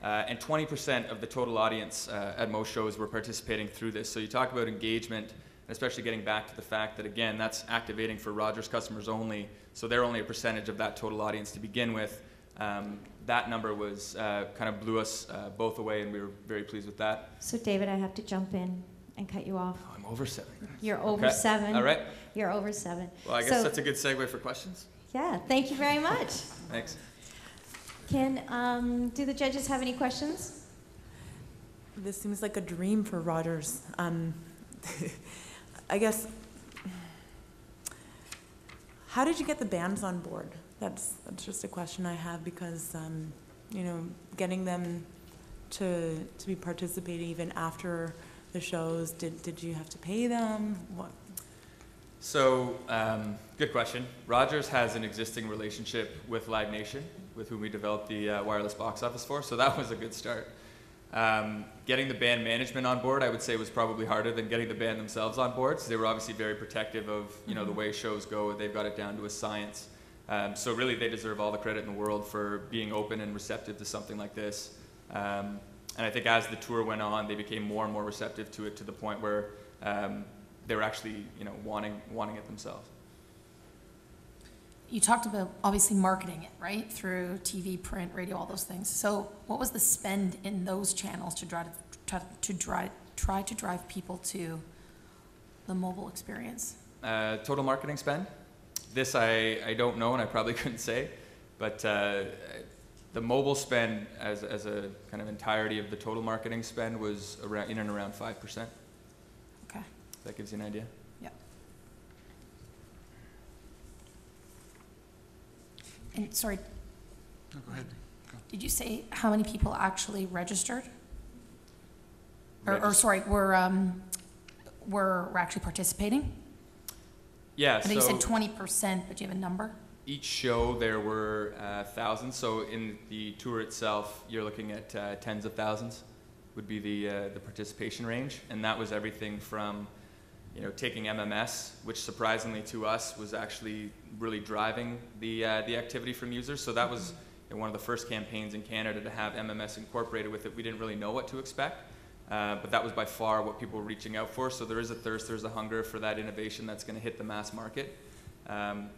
And 20% of the total audience at most shows were participating through this. So you talk about engagement, especially getting back to the fact that, again, that's activating for Rogers customers only, so they're only a percentage of that total audience to begin with. That number was kind of blew us both away, and we were very pleased with that. So David, I have to jump in and cut you off. Oh, I'm over 7. You're over Okay. 7. All right. You're over 7. Well, I guess that's a good segue for questions. Yeah, thank you very much. Thanks. Do the judges have any questions? This seems like a dream for Rogers. I guess, how did you get the bands on board? That's just a question I have because, getting them to be participating even after the shows, did you have to pay them? What? So, good question. Rogers has an existing relationship with Live Nation, with whom we developed the wireless box office for, so that was a good start. Getting the band management on board, I would say, was probably harder than getting the band themselves on board. So they were obviously very protective of the way shows go. They've got it down to a science. So really, they deserve all the credit in the world for being open and receptive to something like this. And I think as the tour went on, they became more and more receptive to it, to the point where they were actually wanting it themselves. You talked about obviously marketing it, right? Through TV, print, radio, all those things. So what was the spend in those channels to try to drive people to the mobile experience? Total marketing spend? This I don't know, and I probably couldn't say, but the mobile spend as a kind of entirety of the total marketing spend was in and around 5%. Okay. That gives you an idea. Yep. And sorry. No, go ahead. Go. Did you say how many people actually registered? Or sorry, were actually participating? Yeah. I know you said 20%, but do you have a number? Each show there were thousands. So in the tour itself, you're looking at tens of thousands would be the participation range, and that was everything from taking MMS, which surprisingly to us was actually really driving the activity from users. So that was one of the first campaigns in Canada to have MMS incorporated with it. We didn't really know what to expect, but that was by far what people were reaching out for. So there is a thirst, there's a hunger for that innovation that's going to hit the mass market.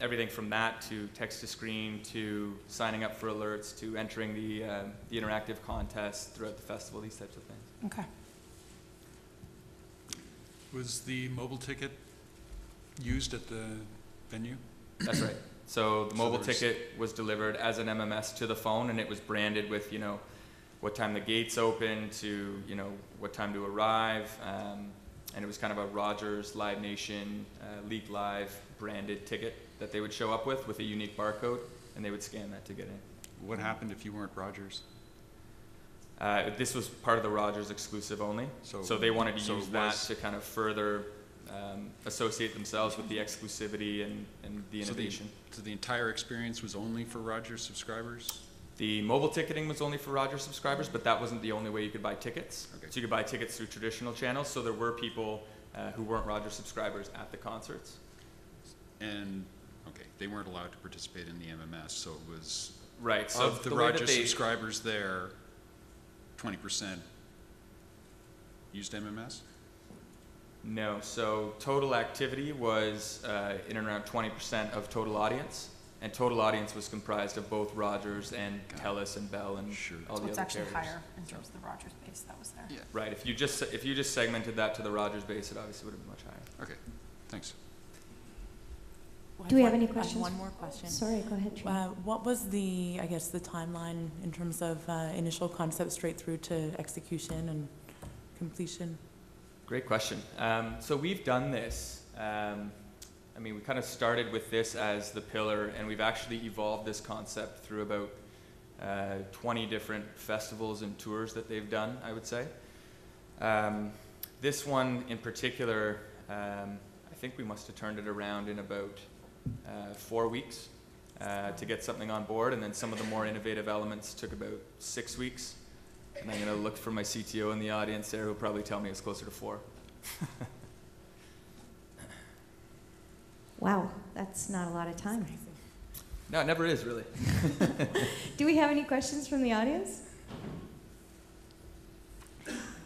Everything from that to text to screen to signing up for alerts to entering the interactive contests throughout the festival, these types of things. Okay. Was the mobile ticket used at the venue? That's right. So the mobile ticket was delivered as an MMS to the phone, and it was branded with, what time the gates open to, what time to arrive. And it was kind of a Rogers, Live Nation, League Live branded ticket that they would show up with a unique barcode, and they would scan that to get in. What happened if you weren't Rogers? This was part of the Rogers exclusive only. So they wanted to use that to kind of further associate themselves with the exclusivity and the innovation. So the entire experience was only for Rogers subscribers? The mobile ticketing was only for Rogers subscribers, but that wasn't the only way you could buy tickets. Okay. So you could buy tickets through traditional channels. So there were people who weren't Rogers subscribers at the concerts. And, okay, they weren't allowed to participate in the MMS, so it was... Right. So of the Rogers subscribers there, 20% used MMS? No. So total activity was in and around 20% of total audience. And total audience was comprised of both Rogers and TELUS and Bell and all the So it's other actually carriers. higher in terms of the Rogers base that was there. Yeah. Right. If you just segmented that to the Rogers base, it obviously would have been much higher. Okay. Thanks. Do we have One- any questions? One more question. Sorry, go ahead, Trina. What was the timeline in terms of initial concept straight through to execution and completion? Great question. So we've done this. We kind of started with this as the pillar, and we've actually evolved this concept through about 20 different festivals and tours that they've done, I would say. This one in particular, I think we must have turned it around in about 4 weeks to get something on board, and then some of the more innovative elements took about 6 weeks. And I'm going to look for my CTO in the audience there, who'll probably tell me it's closer to 4. Wow, that's not a lot of time. No, it never is, really. Do we have any questions from the audience?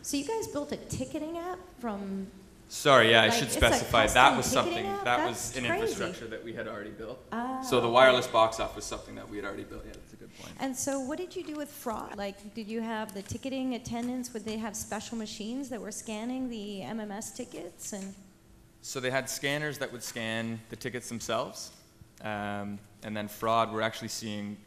So you guys built a ticketing app from... Sorry, yeah, I Like, should it's a specify. That custom was ticketing something, app? that That's was an crazy. infrastructure that we had already built. Ah, So the okay. wireless box off was something that we had already built. Yeah, that's a good point. And so what did you do with fraud? Like, did you have the ticketing attendants, would they have special machines that were scanning the MMS tickets? And So they had scanners that would scan the tickets themselves. And then fraud, we're actually seeing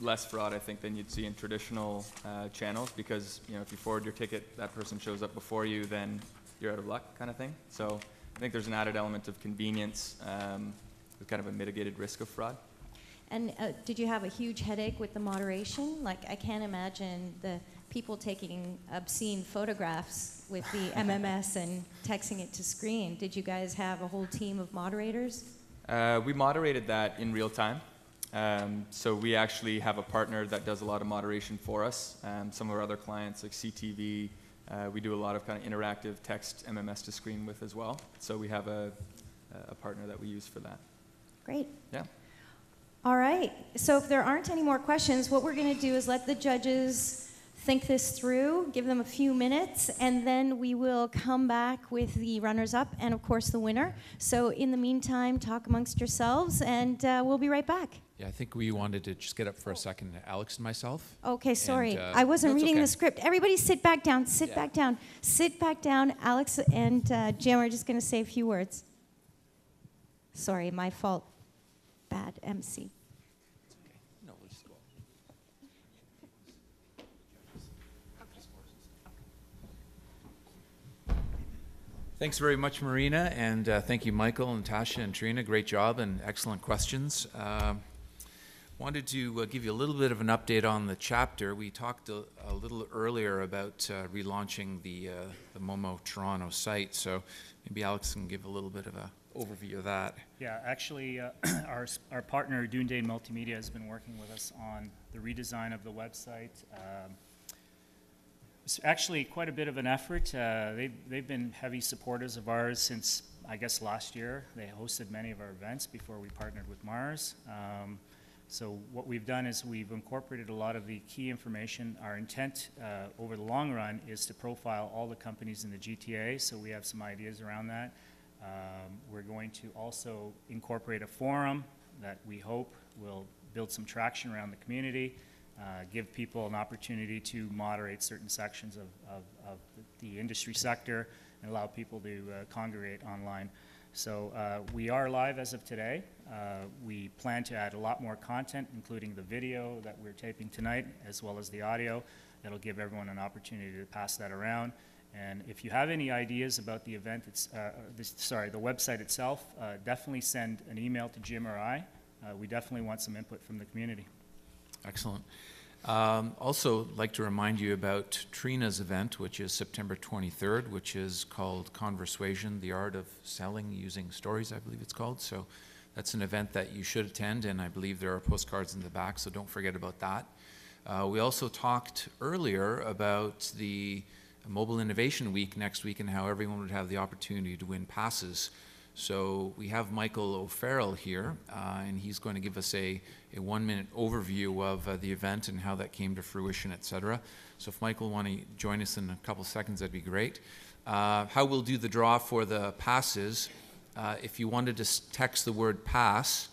less fraud, I think, than you'd see in traditional channels, because if you forward your ticket, that person shows up before you, then you're out of luck, kind of thing. So I think there's an added element of convenience with kind of a mitigated risk of fraud. And did you have a huge headache with the moderation? Like, I can't imagine the people taking obscene photographs with the MMS and texting it to screen. Did you guys have a whole team of moderators? We moderated that in real time. So we actually have a partner that does a lot of moderation for us. Some of our other clients, like CTV, we do a lot of kind of interactive text MMS to screen with as well. So we have a partner that we use for that. Great. Yeah. All right. So if there aren't any more questions, what we're going to do is let the judges think this through, give them a few minutes, and then we will come back with the runners-up and, of course, the winner. So in the meantime, talk amongst yourselves, and we'll be right back. Yeah, I think we wanted to just get up for a second, Alex and myself. Okay, sorry. And, I wasn't that's reading okay. the script. Everybody sit back down, sit back down. Sit back down. Alex and Jim are just going to say a few words. Sorry, my fault. Bad MC. No, we'll just go. Thanks very much, Marina, and thank you, Michael and Tasha and Trina. Great job and excellent questions. Wanted to give you a little bit of an update on the chapter. We talked a little earlier about relaunching the Momo Toronto site, so maybe Alex can give a little bit of an overview of that. Yeah, actually, our partner, Doonday Multimedia, has been working with us on the redesign of the website. It's actually quite a bit of an effort. They've been heavy supporters of ours since, I guess, last year. They hosted many of our events before we partnered with Mars. So what we've done is we've incorporated a lot of the key information. Our intent over the long run is to profile all the companies in the GTA, so we have some ideas around that. We're going to also incorporate a forum that we hope will build some traction around the community, give people an opportunity to moderate certain sections of the industry sector and allow people to congregate online. So we are live as of today. We plan to add a lot more content, including the video that we're taping tonight, as well as the audio. That'll give everyone an opportunity to pass that around. And if you have any ideas about the event, the website itself, definitely send an email to Jim or I. We definitely want some input from the community. Excellent. Also, like to remind you about Trina's event, which is September 23rd, which is called Conversuasion, the Art of Selling Using Stories, I believe it's called. So that's an event that you should attend, and I believe there are postcards in the back, so don't forget about that. We also talked earlier about the Mobile Innovation Week next week and how everyone would have the opportunity to win passes. So we have Michael O'Farrell here, and he's going to give us a 1-minute overview of the event and how that came to fruition, etc. So if Michael will want to join us in a couple seconds, that'd be great. How we'll do the draw for the passes, if you wanted to text the word pass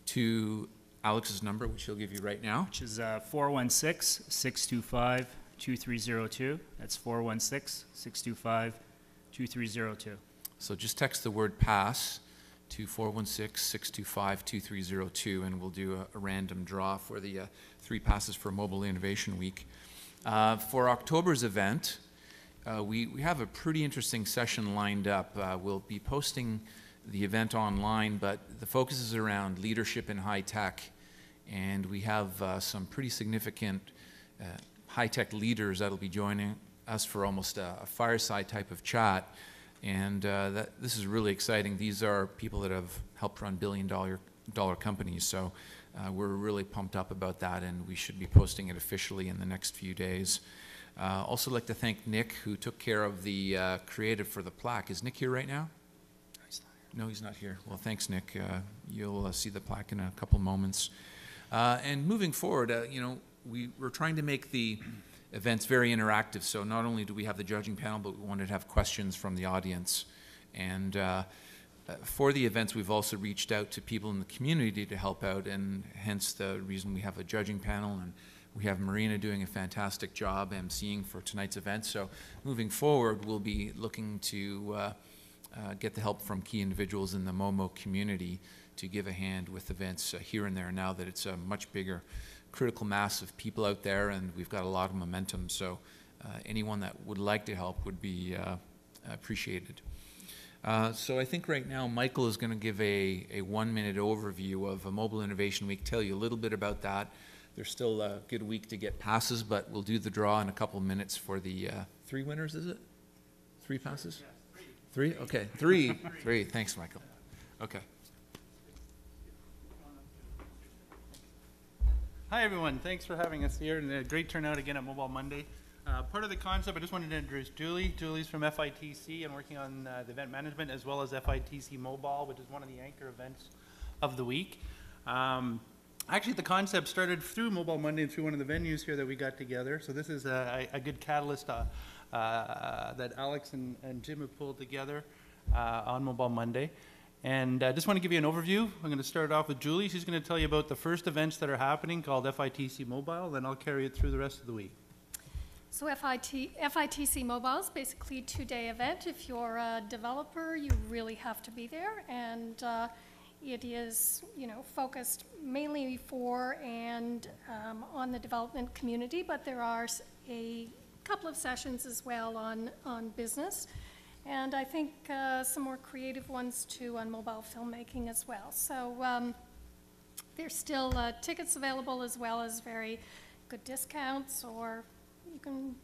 to Alex's number, which he'll give you right now. Which is 416-625-2302. That's 416-625-2302. So just text the word pass to 416-625-2302, and we'll do a random draw for the 3 passes for Mobile Innovation Week. For October's event, we have a pretty interesting session lined up. We'll be posting the event online, but the focus is around leadership in high tech, and we have some pretty significant high-tech leaders that'll be joining us for almost a fireside type of chat. And this is really exciting. These are people that have helped run billion-dollar companies, so we're really pumped up about that, and we should be posting it officially in the next few days. Also like to thank Nick, who took care of the creative for the plaque. Is Nick here right now? No, he's not here. Well, thanks, Nick. You'll see the plaque in a couple moments. And moving forward, we're trying to make the events very interactive, so not only do we have the judging panel, but we wanted to have questions from the audience. And for the events, we've also reached out to people in the community to help out, and hence the reason we have a judging panel, and we have Marina doing a fantastic job emceeing for tonight's event. So moving forward, we'll be looking to get the help from key individuals in the Momo community to give a hand with events here and there, now that it's a much bigger critical mass of people out there, and we've got a lot of momentum. So anyone that would like to help would be appreciated. So I think right now Michael is going to give a 1-minute overview of a Mobile Innovation Week, tell you a little bit about that. There's still a good week to get passes, but we'll do the draw in a couple minutes for the 3 winners, is it? 3 passes? Yes, 3. 3? Okay, 3. 3. Thanks, Michael. Okay. Hi everyone, thanks for having us here, and a great turnout again at Mobile Monday. Part of the concept, I just wanted to introduce Julie. Julie's from FITC and working on the event management, as well as FITC Mobile, which is one of the anchor events of the week. Actually, the concept started through Mobile Monday and through one of the venues here that we got together. So this is a good catalyst that Alex and Jim have pulled together on Mobile Monday. And I just want to give you an overview. I'm going to start off with Julie. She's going to tell you about the first events that are happening called FITC Mobile, then I'll carry it through the rest of the week. So FITC Mobile is basically a 2-day event. If you're a developer, you really have to be there, and it is, focused mainly for and on the development community, but there are a couple of sessions as well on business. And I think some more creative ones too on mobile filmmaking as well. So there's still tickets available, as well as very good discounts, or you can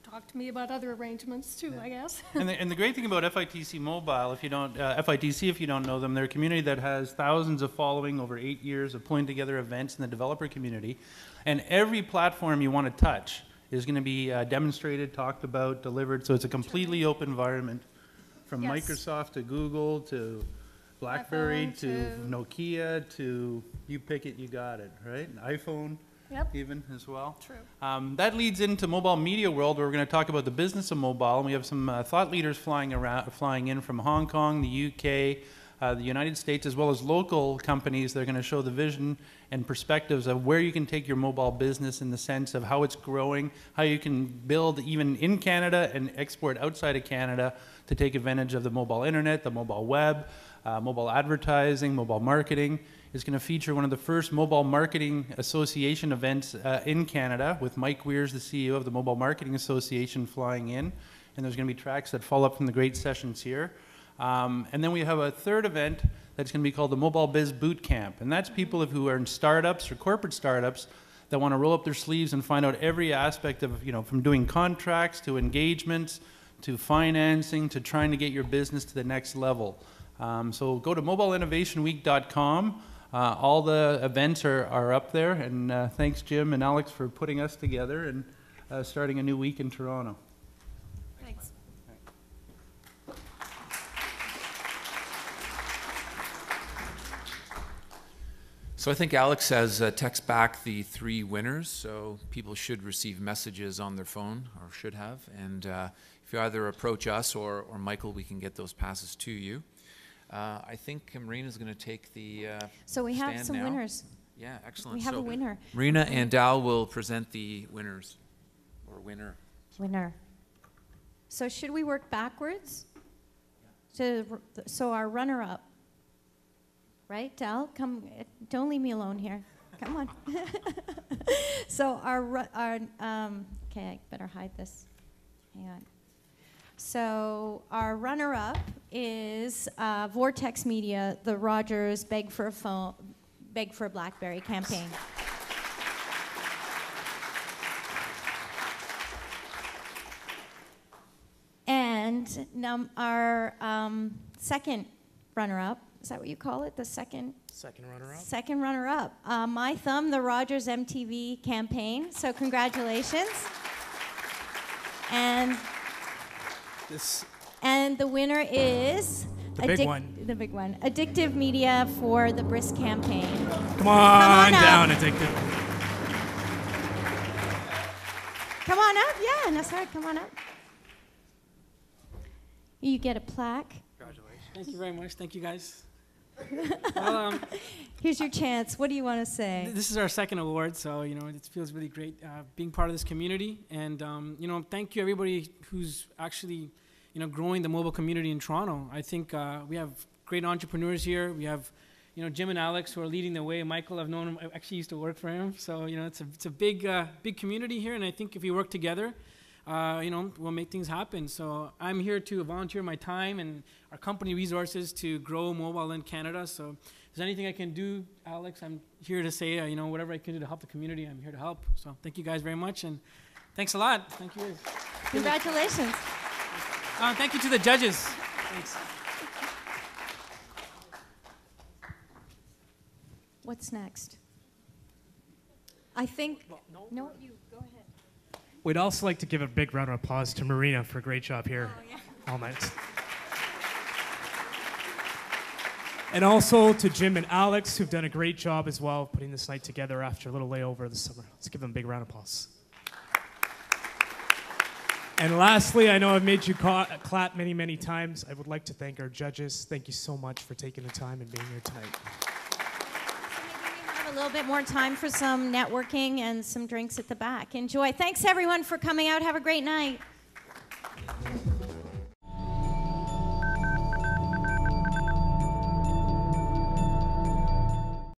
talk to me about other arrangements too, I guess. And the great thing about FITC Mobile, if you don't, FITC, if you don't know them, they're a community that has thousands of following over 8 years of pulling together events in the developer community. And every platform you want to touch, is going to be demonstrated, talked about, delivered. So it's a completely open environment, from Yes. Microsoft to Google to BlackBerry iPhone to Nokia to you pick it, you got it, right? An iPhone. Yep. Even as well. True. That leads into mobile media world, where we're going to talk about the business of mobile, and we have some thought leaders flying in from Hong Kong, the UK, the United States, as well as local companies that are going to show the vision and perspectives of where you can take your mobile business in the sense of how it's growing, how you can build even in Canada and export outside of Canada to take advantage of the mobile internet, the mobile web, mobile advertising, mobile marketing. Is going to feature one of the first Mobile Marketing Association events in Canada, with Mike Weirs, the CEO of the Mobile Marketing Association, flying in. And there's going to be tracks that follow up from the great sessions here. And then we have a third event that's going to be called the Mobile Biz Boot Camp. And that's people who are in startups or corporate startups that want to roll up their sleeves and find out every aspect of, from doing contracts to engagements to financing to trying to get your business to the next level. So go to mobileinnovationweek.com. All the events are up there, and thanks Jim and Alex for putting us together and starting a new week in Toronto. Thanks. So I think Alex has text back the 3 winners, so people should receive messages on their phone, or should have, and if you either approach us or Michael, we can get those passes to you. I think Marina's going to take the So we have stand some now. winners. Yeah, excellent. We have So a winner. Marina and Dal will present the winners, or winner. Winner. So should we work backwards? So our runner-up, right, Dal? Come, don't leave me alone here. Come on. So okay, I better hide this. Hang on. So our runner-up is Vortex Media, the Rogers Beg for a BlackBerry campaign. And our second runner-up, is that what you call it? The second runner-up. Second runner-up. My Thumb, the Rogers MTV campaign. So congratulations. And the winner is The big one. The big one. Addictive Media for the Brisk campaign. Come on down, up. Addictive. Come on up. Yeah, no, sorry. Come on up. You get a plaque. Congratulations. Thank you very much. Thank you, guys. Well, here's your chance. What do you want to say? This is our second award, so it feels really great being part of this community, and thank you everybody who's actually growing the mobile community in Toronto. I think we have great entrepreneurs here. We have Jim and Alex who are leading the way. Michael, I've known him. I actually used to work for him, so it's a big community here, and I think if we work together, we'll make things happen. So I'm here to volunteer my time and our company resources to grow mobile in Canada. So if there's anything I can do, Alex, I'm here to say, whatever I can do to help the community, I'm here to help. So thank you guys very much, and thanks a lot. Thank you guys. Congratulations. Thank you to the judges. Thanks. What's next? I think, no, you go ahead. We'd also like to give a big round of applause to Marina for a great job here all night. And also to Jim and Alex, who've done a great job as well putting this night together after a little layover this summer. Let's give them a big round of applause. And lastly, I know I've made you clap many, many times. I would like to thank our judges. Thank you so much for taking the time and being here tonight. Have a little bit more time for some networking and some drinks at the back. Enjoy. Thanks, everyone, for coming out. Have a great night.